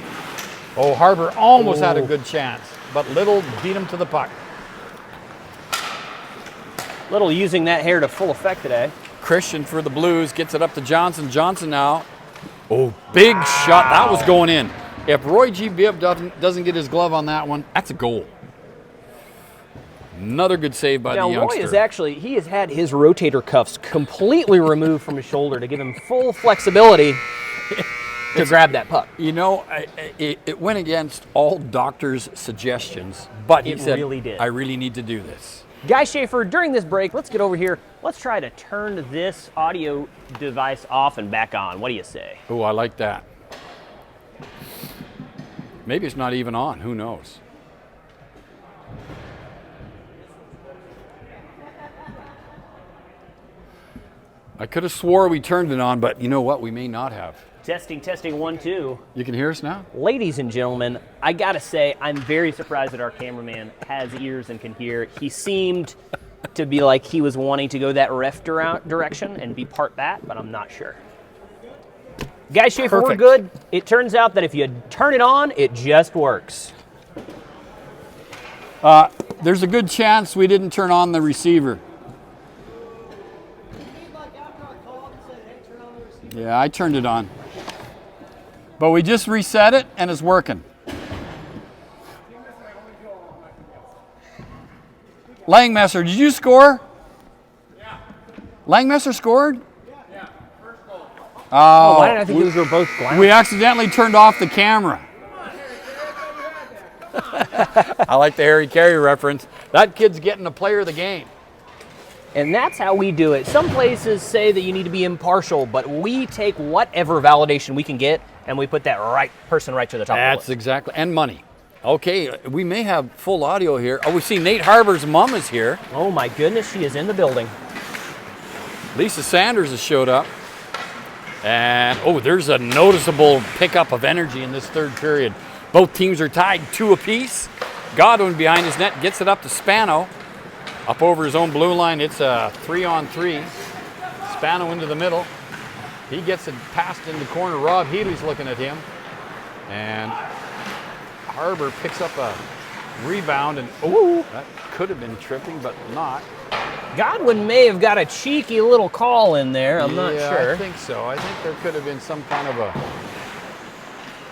Oh, Harbour almost had a good chance, but Little beat him to the puck. Little using that hair to full effect today. Christian for the Blues gets it up to Johnson. Johnson now. Oh, big shot. That was going in. If Roy G. Biv doesn't get his glove on that one, that's a goal. Another good save by the youngster. Now, Roy he has had his rotator cuffs completely removed from his shoulder to give him full flexibility to grab that puck. You know, it went against all doctors' suggestions, but he said, really did. I really need to do this. Guy Schaefer, during this break, let's get over here. Let's try to turn this audio device off and back on. What do you say? Oh, I like that. Maybe it's not even on. Who knows? I could have swore we turned it on, but you know what? We may not have. Testing, testing, 1, 2. You can hear us now? Ladies and gentlemen, I gotta say, I'm very surprised that our cameraman has ears and can hear. He seemed to be like he was wanting to go that ref direction and be part that, but I'm not sure. Guy Schaefer, we're good. It turns out that if you turn it on, it just works. There's a good chance we didn't turn on the receiver. Yeah, I turned it on. But we just reset it and it's working. Langmesser, did you score? Yeah. Langmesser scored? Yeah, first goal. Oh, why did I think those were both glass? We accidentally turned off the camera. I like the Harry Carey reference. That kid's getting a player of the game. And that's how we do it. Some places say that you need to be impartial, but we take whatever validation we can get and we put that right person right to the top of the That's list. exactly, and money. Okay, we may have full audio here. Oh, we see Nate Harbor's mom is here. Oh my goodness, she is in the building. Lisa Sanders has showed up. And, oh, there's a noticeable pickup of energy in this third period. Both teams are tied 2 apiece. Godwin behind his net gets it up to Spano. Up over his own blue line, it's a 3-on-3. Spano into the middle. He gets it passed in the corner. Rob Healy's looking at him. And Harbor picks up a rebound, and oh, that could have been tripping, but not. Godwin may have got a cheeky little call in there. I'm not sure. I think so. I think there could have been some kind of a...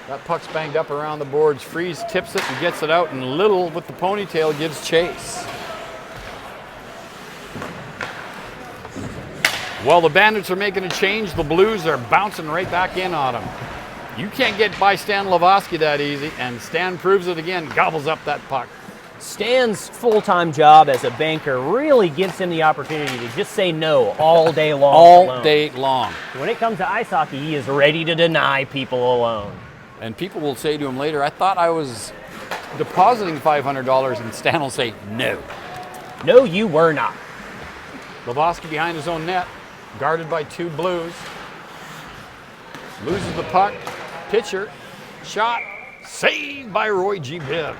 That puck's banged up around the boards. Freeze tips it and gets it out, and Little with the ponytail gives chase. While the Bandits are making a change, the Blues are bouncing right back in on them. You can't get by Stan Lavoski that easy, and Stan proves it again, gobbles up that puck. Stan's full-time job as a banker really gives him the opportunity to just say no all day long. All day long. When it comes to ice hockey, he is ready to deny people alone. And people will say to him later, I thought I was depositing $500, and Stan will say, no. No, you were not. Lavoski behind his own net, guarded by 2 Blues. Loses the puck. Pitcher, shot, saved by Roy G. Biv.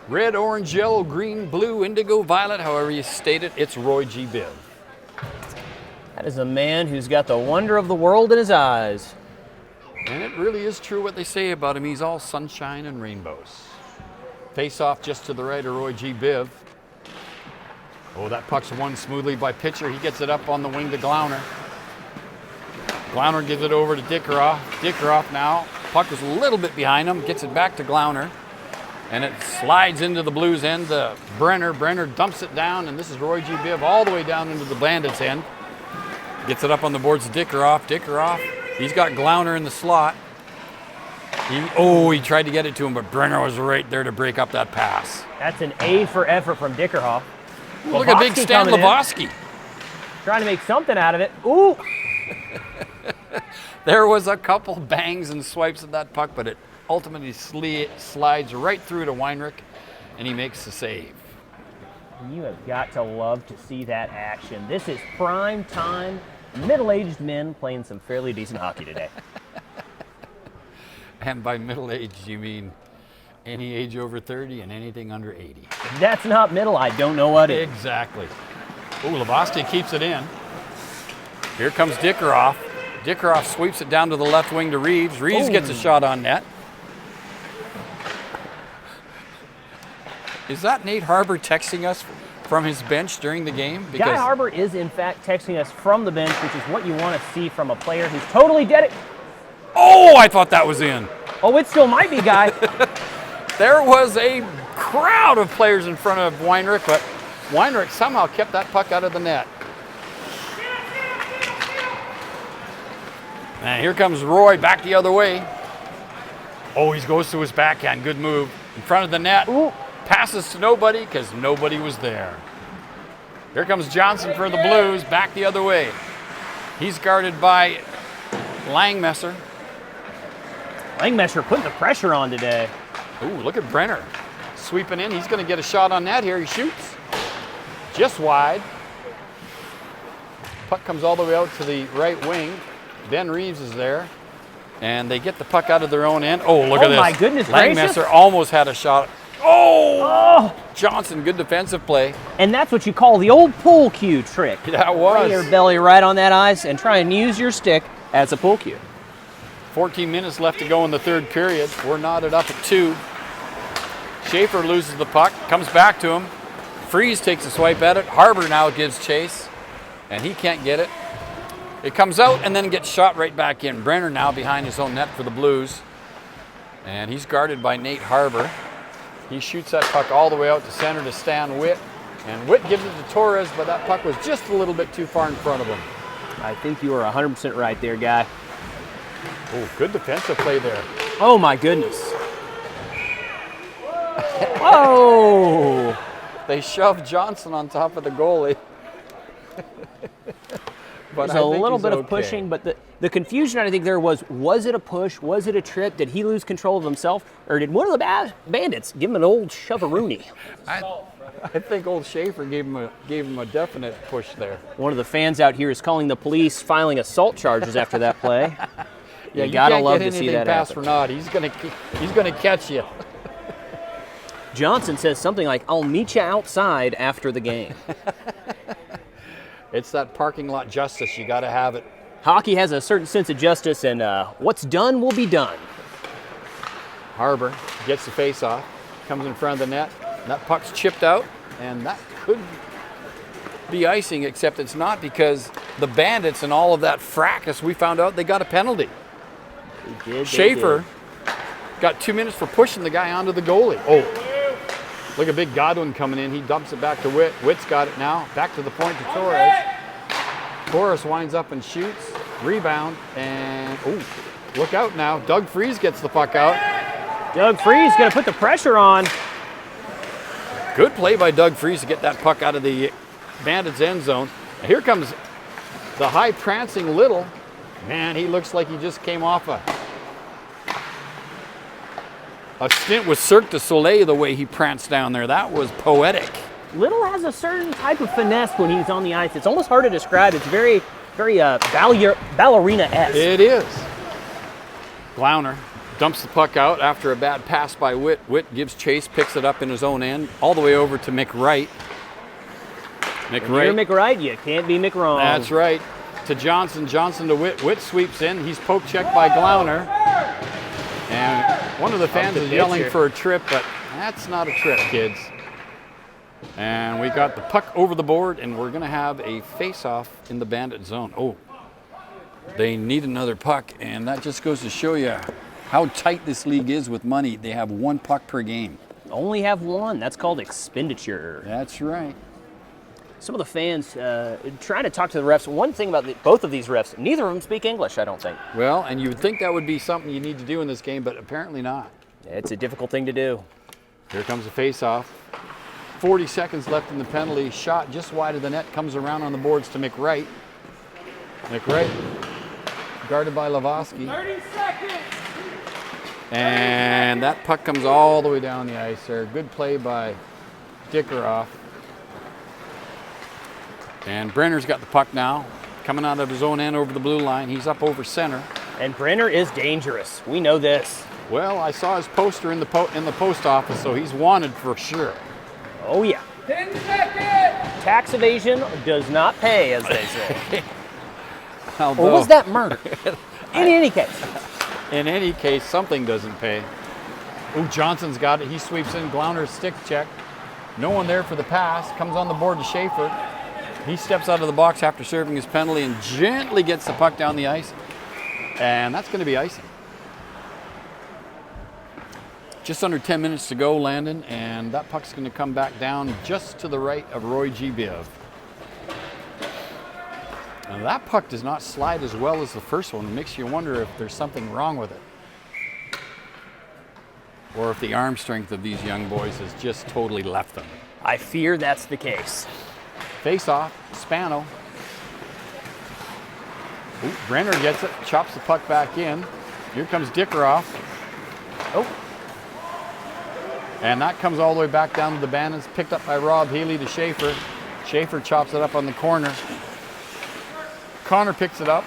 Red, orange, yellow, green, blue, indigo, violet, however you state it, it's Roy G. Biv. That is a man who's got the wonder of the world in his eyes. And it really is true what they say about him. He's all sunshine and rainbows. Face off just to the right of Roy G. Biv. Oh, that puck's won smoothly by Pitcher. He gets it up on the wing to Glauner. Glauner gives it over to Dickeroff. Dickeroff now. Puck was a little bit behind him. Gets it back to Glauner. And it slides into the Blues end to Brenner. Brenner dumps it down, and this is Roy G. Biv all the way down into the Bandits end. Gets it up on the boards to Dickeroff. Dickeroff, he's got Glauner in the slot. He tried to get it to him, but Brenner was right there to break up that pass. That's an A for effort from Dickerhoff. Look at big Stan Lavoski. Trying to make something out of it. Ooh! There was a couple bangs and swipes at that puck, but it ultimately slides right through to Weinrich, and he makes the save. You have got to love to see that action. This is prime time, middle-aged men playing some fairly decent hockey today. And by middle-aged, you mean any age over 30 and anything under 80. If that's not middle, I don't know what is. Exactly. Ooh, Lavosti keeps it in. Here comes Dickeroff. Dickeroff sweeps it down to the left wing to Reeves. Reeves gets a shot on net. Is that Nate Harbor texting us from his bench during the game? Guy Harbor is, in fact, texting us from the bench, which is what you want to see from a player who's totally dedicated. Oh, I thought that was in. Oh, it still might be, Guy. There was a crowd of players in front of Weinrich, but Weinrich somehow kept that puck out of the net. And here comes Roy back the other way. Oh, he goes to his backhand. Good move. In front of the net. Ooh. Passes to nobody because nobody was there. Here comes Johnson for the Blues, back the other way. He's guarded by Langmesser. Langmesser putting the pressure on today. Ooh, look at Brenner sweeping in. He's going to get a shot on that here. He shoots just wide. Puck comes all the way out to the right wing. Ben Reeves is there. And they get the puck out of their own end. Oh, look at this. Oh, my goodness gracious. Langmesser almost had a shot. Oh! Johnson, good defensive play. And that's what you call the old pool cue trick. That was. Lay your belly right on that ice and try and use your stick as a pool cue. 14 minutes left to go in the third period. We're knotted up at 2. Schaefer loses the puck, comes back to him. Freeze takes a swipe at it. Harbor now gives chase, and he can't get it. It comes out and then gets shot right back in. Brenner now behind his own net for the Blues. And he's guarded by Nate Harbor. He shoots that puck all the way out to center to Stan Witt. And Witt gives it to Torres, but that puck was just a little bit too far in front of him. I think you are 100% right there, guy. Oh, good defensive play there. Oh, my goodness. Whoa! They shoved Johnson on top of the goalie. But There's a little bit of pushing, but the confusion I think there was it a push? Was it a trip? Did he lose control of himself? Or did one of the bandits give him an old shove-a-rooney? I think old Schaefer gave him a definite push there. One of the fans out here is calling the police, filing assault charges after that play. Yeah, you gotta can't love get to see anything that past happen. Renaud. He's gonna catch you. Johnson says something like, "I'll meet you outside after the game." It's that parking lot justice. You got to have it. Hockey has a certain sense of justice, and what's done will be done. Harbor gets the face-off, comes in front of the net. That puck's chipped out, and that could be icing, except it's not because the Bandits and all of that fracas, we found out they got a penalty. Schaefer got 2 minutes for pushing the guy onto the goalie. Oh, look at big Godwin coming in. He dumps it back to Witt. Witt's got it now. Back to the point to Torres. Torres winds up and shoots. Rebound. And, oh, look out now. Doug Freeze gets the puck out. Doug Freeze going to put the pressure on. Good play by Doug Freeze to get that puck out of the Bandits' end zone. And here comes the high prancing Little. Man, he looks like he just came off a stint with Cirque du Soleil, the way he pranced down there. That was poetic. Little has a certain type of finesse when he's on the ice. It's almost hard to describe. It's very, very ballerina-esque. It is. Glauner dumps the puck out after a bad pass by Witt. Witt gives chase, picks it up in his own end, all the way over to McWright. When you're McWright, you can't be McWrong. That's right. To Johnson, Johnson to Witt. Witt sweeps in. He's poke checked by Glauner. And one of the fans is yelling for a trip, but that's not a trip, kids. And we got the puck over the board, and we're going to have a face-off in the Bandit zone. Oh, they need another puck, and that just goes to show you how tight this league is with money. They have 1 puck per game. Only have 1. That's called expenditure. That's right. Some of the fans trying to talk to the refs. One thing about both of these refs, neither of them speak English, I don't think. Well, and you would think that would be something you need to do in this game, but apparently not. It's a difficult thing to do. Here comes the face-off. 40 seconds left in the penalty. Shot just wide of the net. Comes around on the boards to McWright. McWright guarded by Lavoski. 30 seconds. And that puck comes all the way down the ice there. Good play by Dickeroff. And Brenner's got the puck now. Coming out of his own end over the blue line. He's up over center. And Brenner is dangerous. We know this. Well, I saw his poster in the post office, so he's wanted for sure. Oh, yeah. 10 seconds. Tax evasion does not pay, as they say. Or Although, was that murder? In any case. in any case, something doesn't pay. Ooh, Johnson's got it. He sweeps in. Glauner's stick check. No one there for the pass. Comes on the board to Schaefer. He steps out of the box after serving his penalty and gently gets the puck down the ice. And that's going to be icing. Just under 10 minutes to go, Landon, and that puck's going to come back down just to the right of Roy G. Biv. And that puck does not slide as well as the first one. It makes you wonder if there's something wrong with it. or if the arm strength of these young boys has just totally left them. I fear that's the case. Face off, Spano. Ooh, Brenner gets it, chops the puck back in. Here comes Dickeroff. Oh, And that comes all the way back down to the Bandits, picked up by Rob Healy to Schaefer. Schaefer chops it up on the corner. Connor picks it up,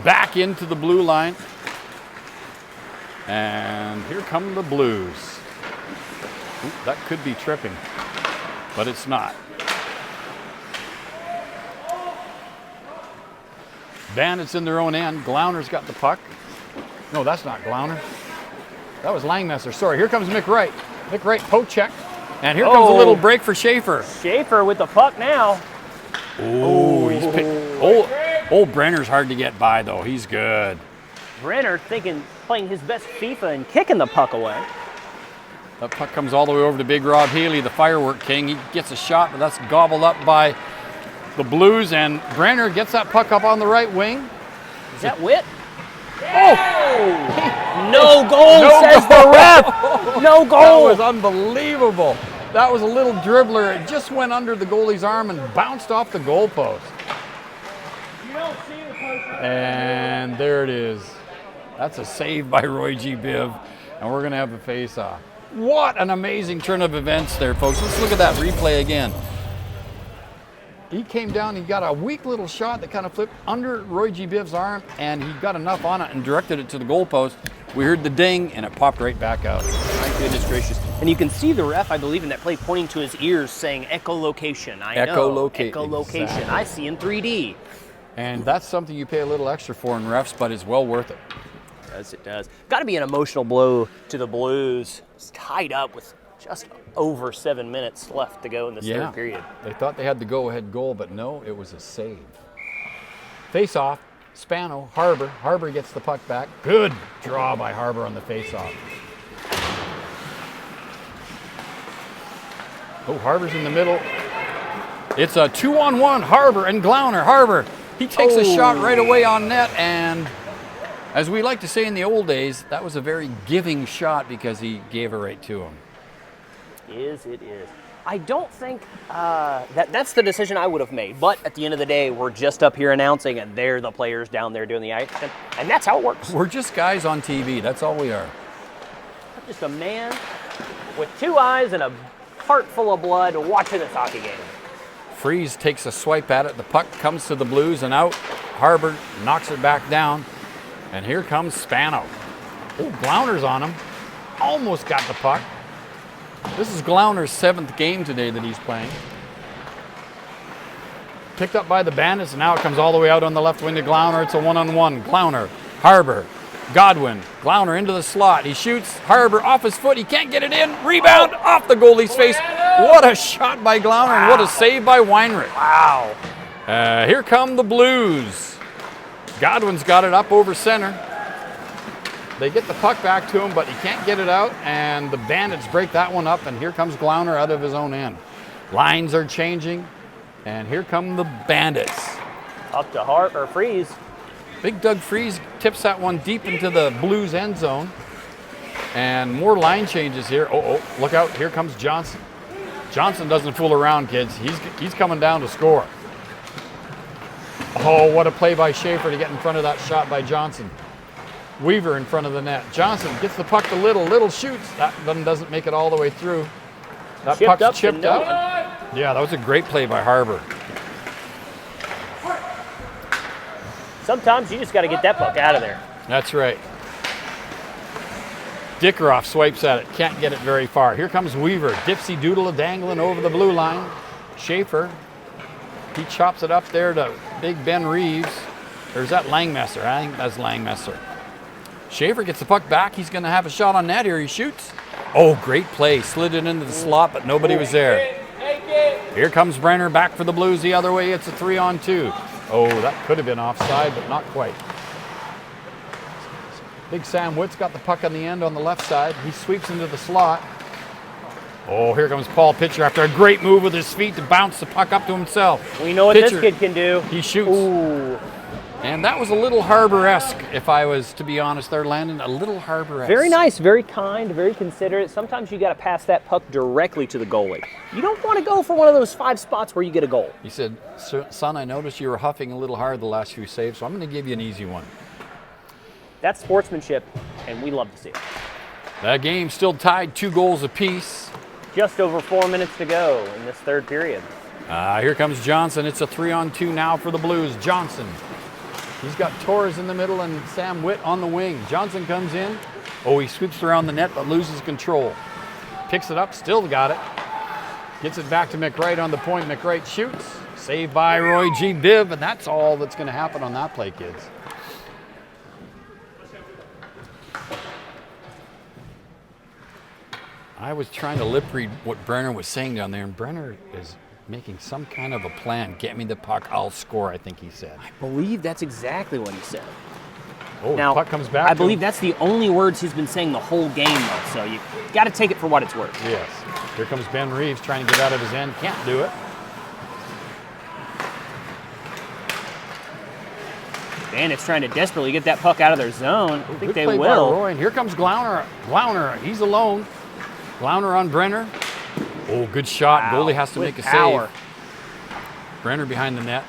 back into the blue line. And here come the Blues. Ooh, that could be tripping, but it's not. Bandits in their own end. Glauner's got the puck. No, that's not Glauner. That was Langmesser. Sorry, here comes Mick Wright. Mick Wright poke check. And here comes a little break for Schaefer. Schaefer with the puck now. Oh, he's old Brenner's hard to get by though. He's good. Brenner playing his best FIFA and kicking the puck away. That puck comes all the way over to Big Rob Healy, the firework king. He gets a shot, but that's gobbled up by the Blues, and Brenner gets that puck up on the right wing. Is that Witt? Oh! No goal, says the ref. No goal. That was unbelievable. That was a little dribbler. It just went under the goalie's arm and bounced off the goalpost. And there it is. That's a save by Roy G. Biv, and we're going to have a face-off. What an amazing turn of events there, folks. Let's look at that replay again. He came down, he got a weak little shot that kind of flipped under Roy G. Biv's arm, and he got enough on it and directed it to the goalpost. We heard the ding, and it popped right back out. My goodness gracious. And you can see the ref, I believe, in that play pointing to his ears saying echolocation. Echolocation. Exactly. I see in 3D. And that's something you pay a little extra for in refs, but it's well worth it. Yes, it does. Got to be an emotional blow to the Blues. It's tied up with just over 7 minutes left to go in this third period. They thought they had the go-ahead goal, but no, it was a save. Face-off, Spano, Harbor. Harbor gets the puck back. Good draw by Harbor on the face-off. Oh, Harbor's in the middle. It's a 2-on-1, Harbor and Glauner. Harbor, he takes a shot right away on net, and as we like to say in the old days, that was a very giving shot because he gave it right to him. It is. I don't think that's the decision I would have made. But at the end of the day, we're just up here announcing, and they're the players down there doing the action. And that's how it works. We're just guys on TV. That's all we are. I'm just a man with 2 eyes and a heart full of blood watching this hockey game. Freeze takes a swipe at it. The puck comes to the Blues and out. Harbor knocks it back down. And here comes Spano. Oh, Glauner's on him. Almost got the puck. This is Glauner's 7th game today that he's playing. Picked up by the Bandits, and now it comes all the way out on the left wing to Glauner. It's a 1-on-1. Glauner, Harbor, Godwin. Glauner into the slot. He shoots. Harbor off his foot. He can't get it in. Rebound off the goalie's face. What a shot by Glauner, and what a save by Weinrich. Wow. Here come the Blues. Godwin's got it up over center. They get the puck back to him, but he can't get it out, and the Bandits break that one up, and here comes Glauner out of his own end. Lines are changing, and here come the Bandits. Up to Freeze. Big Doug Freeze tips that one deep into the Blues end zone, and more line changes here. Oh, look out, here comes Johnson. Johnson doesn't fool around, kids. He's coming down to score. Oh, what a play by Schaefer to get in front of that shot by Johnson. Weaver in front of the net. Johnson gets the puck to Little shoots. That one doesn't make it all the way through. That puck's chipped out. Yeah, that was a great play by Harbor. Sometimes you just got to get that puck out of there. That's right. Dickeroff swipes at it. Can't get it very far. Here comes Weaver. Dipsy doodle dangling over the blue line. Schaefer. He chops it up there to Big Ben Reeves. Or is that Langmesser? I think that's Langmesser. Schaefer gets the puck back. He's going to have a shot on net here. He shoots. Oh, great play. Slid it into the slot, but nobody was there. Here comes Brenner back for the Blues the other way. It's a 3-on-2. Oh, that could have been offside, but not quite. Big Sam Witt's got the puck on the end on the left side. He sweeps into the slot. Oh, here comes Paul Pitcher after a great move with his feet to bounce the puck up to himself. We know what Pitcher, this kid can do. He shoots. Ooh. And that was a little Harbor-esque, if I was to be honest there, Landon, a little Harbor-esque. Very nice, very kind, very considerate. Sometimes you got to pass that puck directly to the goalie. You don't want to go for one of those 5 spots where you get a goal. He said, son, I noticed you were huffing a little hard the last few saves, so I'm going to give you an easy one. That's sportsmanship, and we love to see it. That game still tied 2 goals apiece. Just over 4 minutes to go in this third period. Here comes Johnson. It's a 3-on-2 now for the Blues. Johnson. He's got Torres in the middle and Sam Witt on the wing. Johnson comes in. Oh, he sweeps around the net but loses control. Picks it up, still got it. Gets it back to McWright on the point. McWright shoots. Saved by Roy G. Biv, and that's all that's going to happen on that play, kids. I was trying to lip read what Brenner was saying down there, and Brenner is making some kind of a plan. Get me the puck, I'll score, I think he said. I believe that's exactly what he said. Oh, now, the puck comes back. I believe that's the only words he's been saying the whole game, though, so you got to take it for what it's worth. Yes. Here comes Ben Reeves trying to get out of his end. Can't do it. Bandits trying to desperately get that puck out of their zone. I think they Good play will. by Roy, and here comes Glauner. Glauner, he's alone. Glauner on Brenner. Oh, good shot. Wow. Goalie has to With make a power. save. Brenner behind the net.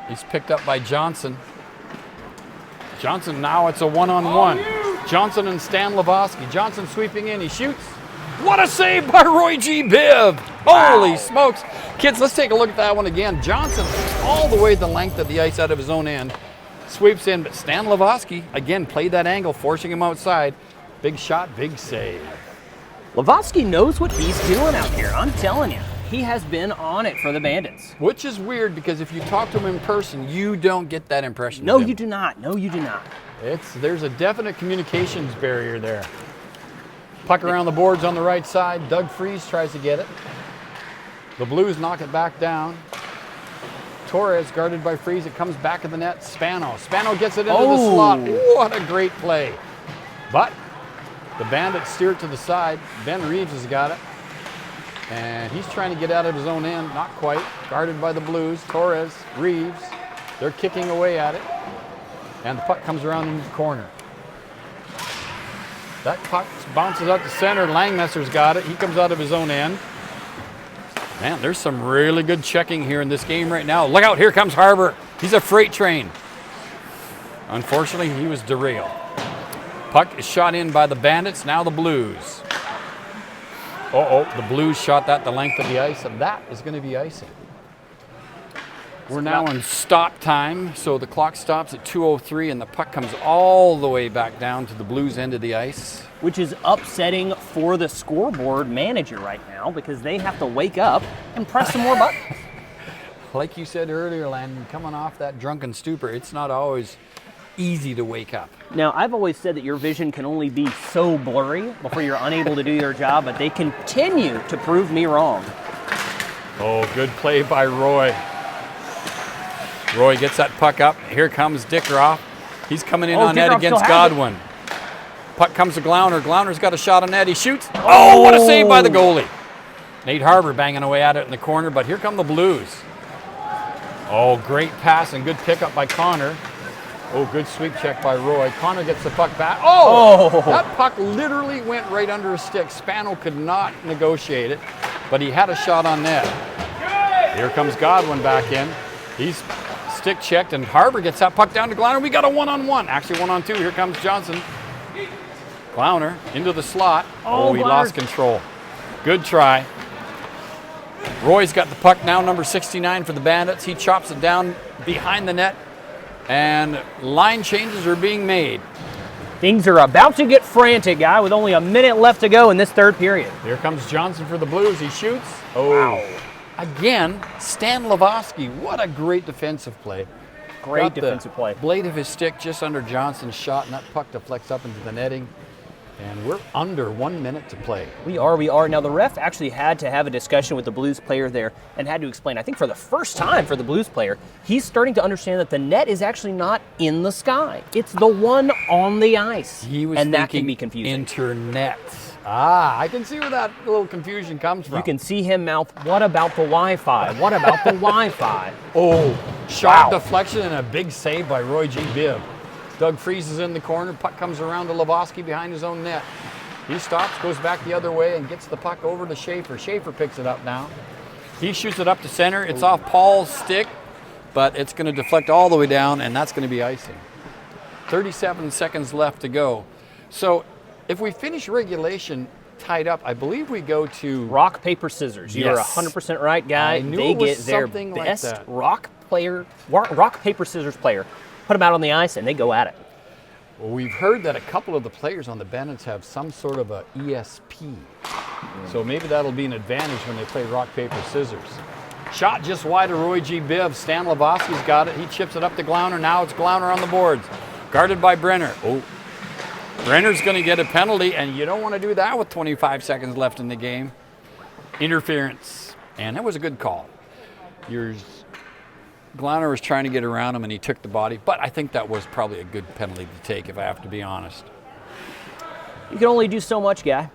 He's picked up by Johnson. Johnson, now it's a one-on-one. Johnson and Stan Lavoski. Johnson sweeping in. He shoots. What a save by Roy G. Biv. Holy smokes. Kids, let's take a look at that one again. Johnson all the way the length of the ice out of his own end. Sweeps in, but Stan Lavoski, again, played that angle, forcing him outside. Big shot, big save. Lavoski knows what he's doing out here. I'm telling you. He has been on it for the Bandits. Which is weird because if you talk to him in person, you don't get that impression. No, of him. you do not. No, you do not. There's a definite communications barrier there. Puck around the boards on the right side. Doug Freese tries to get it. The Blues knock it back down. Torres guarded by Freese. It comes back in the net. Spano gets it into the slot. What a great play. But the Bandits steer it to the side. Ben Reeves has got it. And he's trying to get out of his own end. Not quite. Guarded by the Blues. Torres, Reeves. They're kicking away at it. And the puck comes around in the corner. That puck bounces out to center. Langmesser's got it. He comes out of his own end. Man, there's some really good checking here in this game right now. Look out, here comes Harbor. He's a freight train. Unfortunately, he was derailed. Puck is shot in by the Bandits, now the Blues. The Blues shot that the length of the ice, and that is going to be icing. We're now in stop time, so the clock stops at 2:03, and the puck comes all the way back down to the Blues end of the ice. Which is upsetting for the scoreboard manager right now because they have to wake up and press some more buttons. Like you said earlier, Landon, coming off that drunken stupor, it's not always easy to wake up. Now, I've always said that your vision can only be so blurry before you're unable to do your job, but they continue to prove me wrong. Oh, good play by Roy. Roy gets that puck up. Here comes Dickeroff. He's coming in on net Dickeroff against still has it. Godwin. Puck comes to Glauner. Glauner's got a shot on net. He shoots. Oh, what a save by the goalie. Nate Harbor banging away at it in the corner, but here come the Blues. Oh, great pass and good pickup by Connor. Oh, good sweep check by Roy. Connor gets the puck back. Oh! That puck literally went right under his stick. Spano could not negotiate it, but he had a shot on net. Here comes Godwin back in. He's stick checked, and Harbor gets that puck down to Glauner. We got a one-on-one. Actually, one-on-two. Here comes Johnson. Glauner into the slot. Oh, he lost control. Good try. Roy's got the puck now, number 69 for the Bandits. He chops it down behind the net, and line changes are being made. Things are about to get frantic, guy, with only a minute left to go in this third period. Here comes Johnson for the Blues. He shoots. Oh. Wow. Again, Stan Lavoski. What a great defensive play. Great defensive play. Blade of his stick just under Johnson's shot, and that puck deflects up into the netting. And we're under 1 minute to play. We are. Now, the ref actually had to have a discussion with the Blues player there and had to explain, I think for the first time for the Blues player, he's starting to understand that the net is actually not in the sky. It's the one on the ice. He was and that thinking can be confusing. Internet. I can see where that little confusion comes from. You can see him mouth, what about the Wi-Fi? What about the Wi-Fi? Oh, Shot Wow. deflection and a big save by Roy G. Bibb. Doug freezes in the corner. Puck comes around to Lavoski behind his own net. He stops, goes back the other way, and gets the puck over to Schaefer. Schaefer picks it up now. He shoots it up to center. It's off Paul's stick, but it's going to deflect all the way down, and that's going to be icing. 37 seconds left to go. So if we finish regulation tied up, I believe we go to Rock, paper, scissors. You're Yes. 100% right, guy. I knew They it was get their something like best that. rock, paper, scissors player. Put them out on the ice, and they go at it. Well, we've heard that a couple of the players on the Bandits have some sort of a ESP. So maybe that'll be an advantage when they play rock, paper, scissors. Shot just wide of Roy G. Bibb. Stan Lavoski's got it. He chips it up to Glauner. Now it's Glauner on the boards. Guarded by Brenner. Oh, Brenner's going to get a penalty, and you don't want to do that with 25 seconds left in the game. Interference. And that was a good call. Glauner was trying to get around him, and he took the body. But I think that was probably a good penalty to take, if I have to be honest. You can only do so much, guy.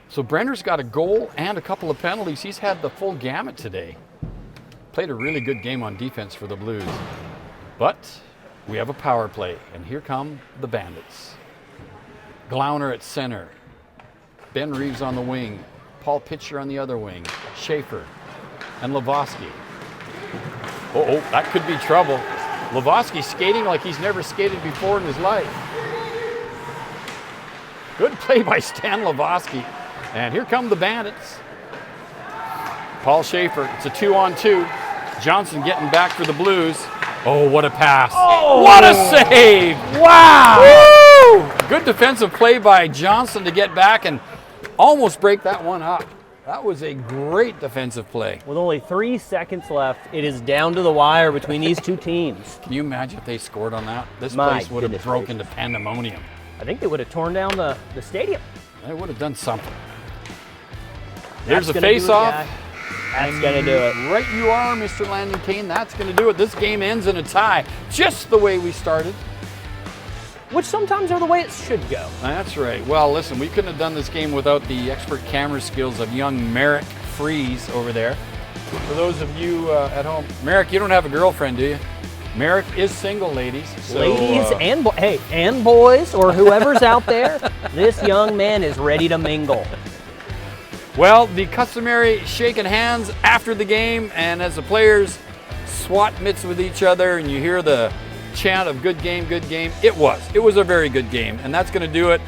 So Brenner's got a goal and a couple of penalties. He's had the full gamut today. Played a really good game on defense for the Blues. But we have a power play, and here come the Bandits. Glauner at center. Ben Reeves on the wing. Paul Pitcher on the other wing. Schaefer and Lavoski. Oh, that could be trouble. Lavoski skating like he's never skated before in his life. Good play by Stan Lavoski. And here come the Bandits. Paul Schaefer, it's a 2-on-2. Johnson getting back for the Blues. Oh, what a pass. Oh. What a save. Wow! Woo! Good defensive play by Johnson to get back and almost break that one up. That was a great defensive play. With only 3 seconds left, it is down to the wire between these two teams. Can you imagine if they scored on that? This My place would have goodness broken to pandemonium. I think they would have torn down the stadium. They would have done something. That's There's a gonna do it, face-off. guy. That's going to do it. Right you are, Mr. Landon Kane. That's going to do it. This game ends in a tie, just the way we started. Which sometimes are the way it should go. That's right. Well, listen, we couldn't have done this game without the expert camera skills of young Merrick Freeze over there. For those of you at home, Merrick, you don't have a girlfriend, do you? Merrick is single, ladies. So, Ladies and boys, or whoever's out there, this young man is ready to mingle. Well, the customary shaking hands after the game, and as the players swat mitts with each other, and you hear the chant of good game, good game. It was a very good game, and that's going to do it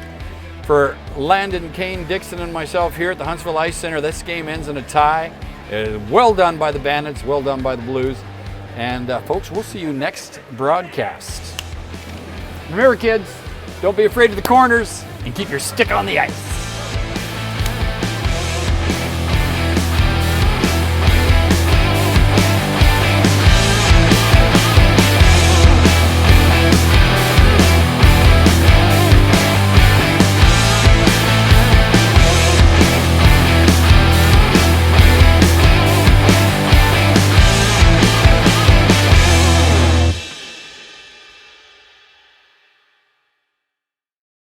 for Landon, Kane, Dixon, and myself here at the Huntsville Ice Center. This game ends in a tie. Well done by the Bandits, well done by the Blues, and folks, we'll see you next broadcast. Remember, kids, don't be afraid of the corners and keep your stick on the ice.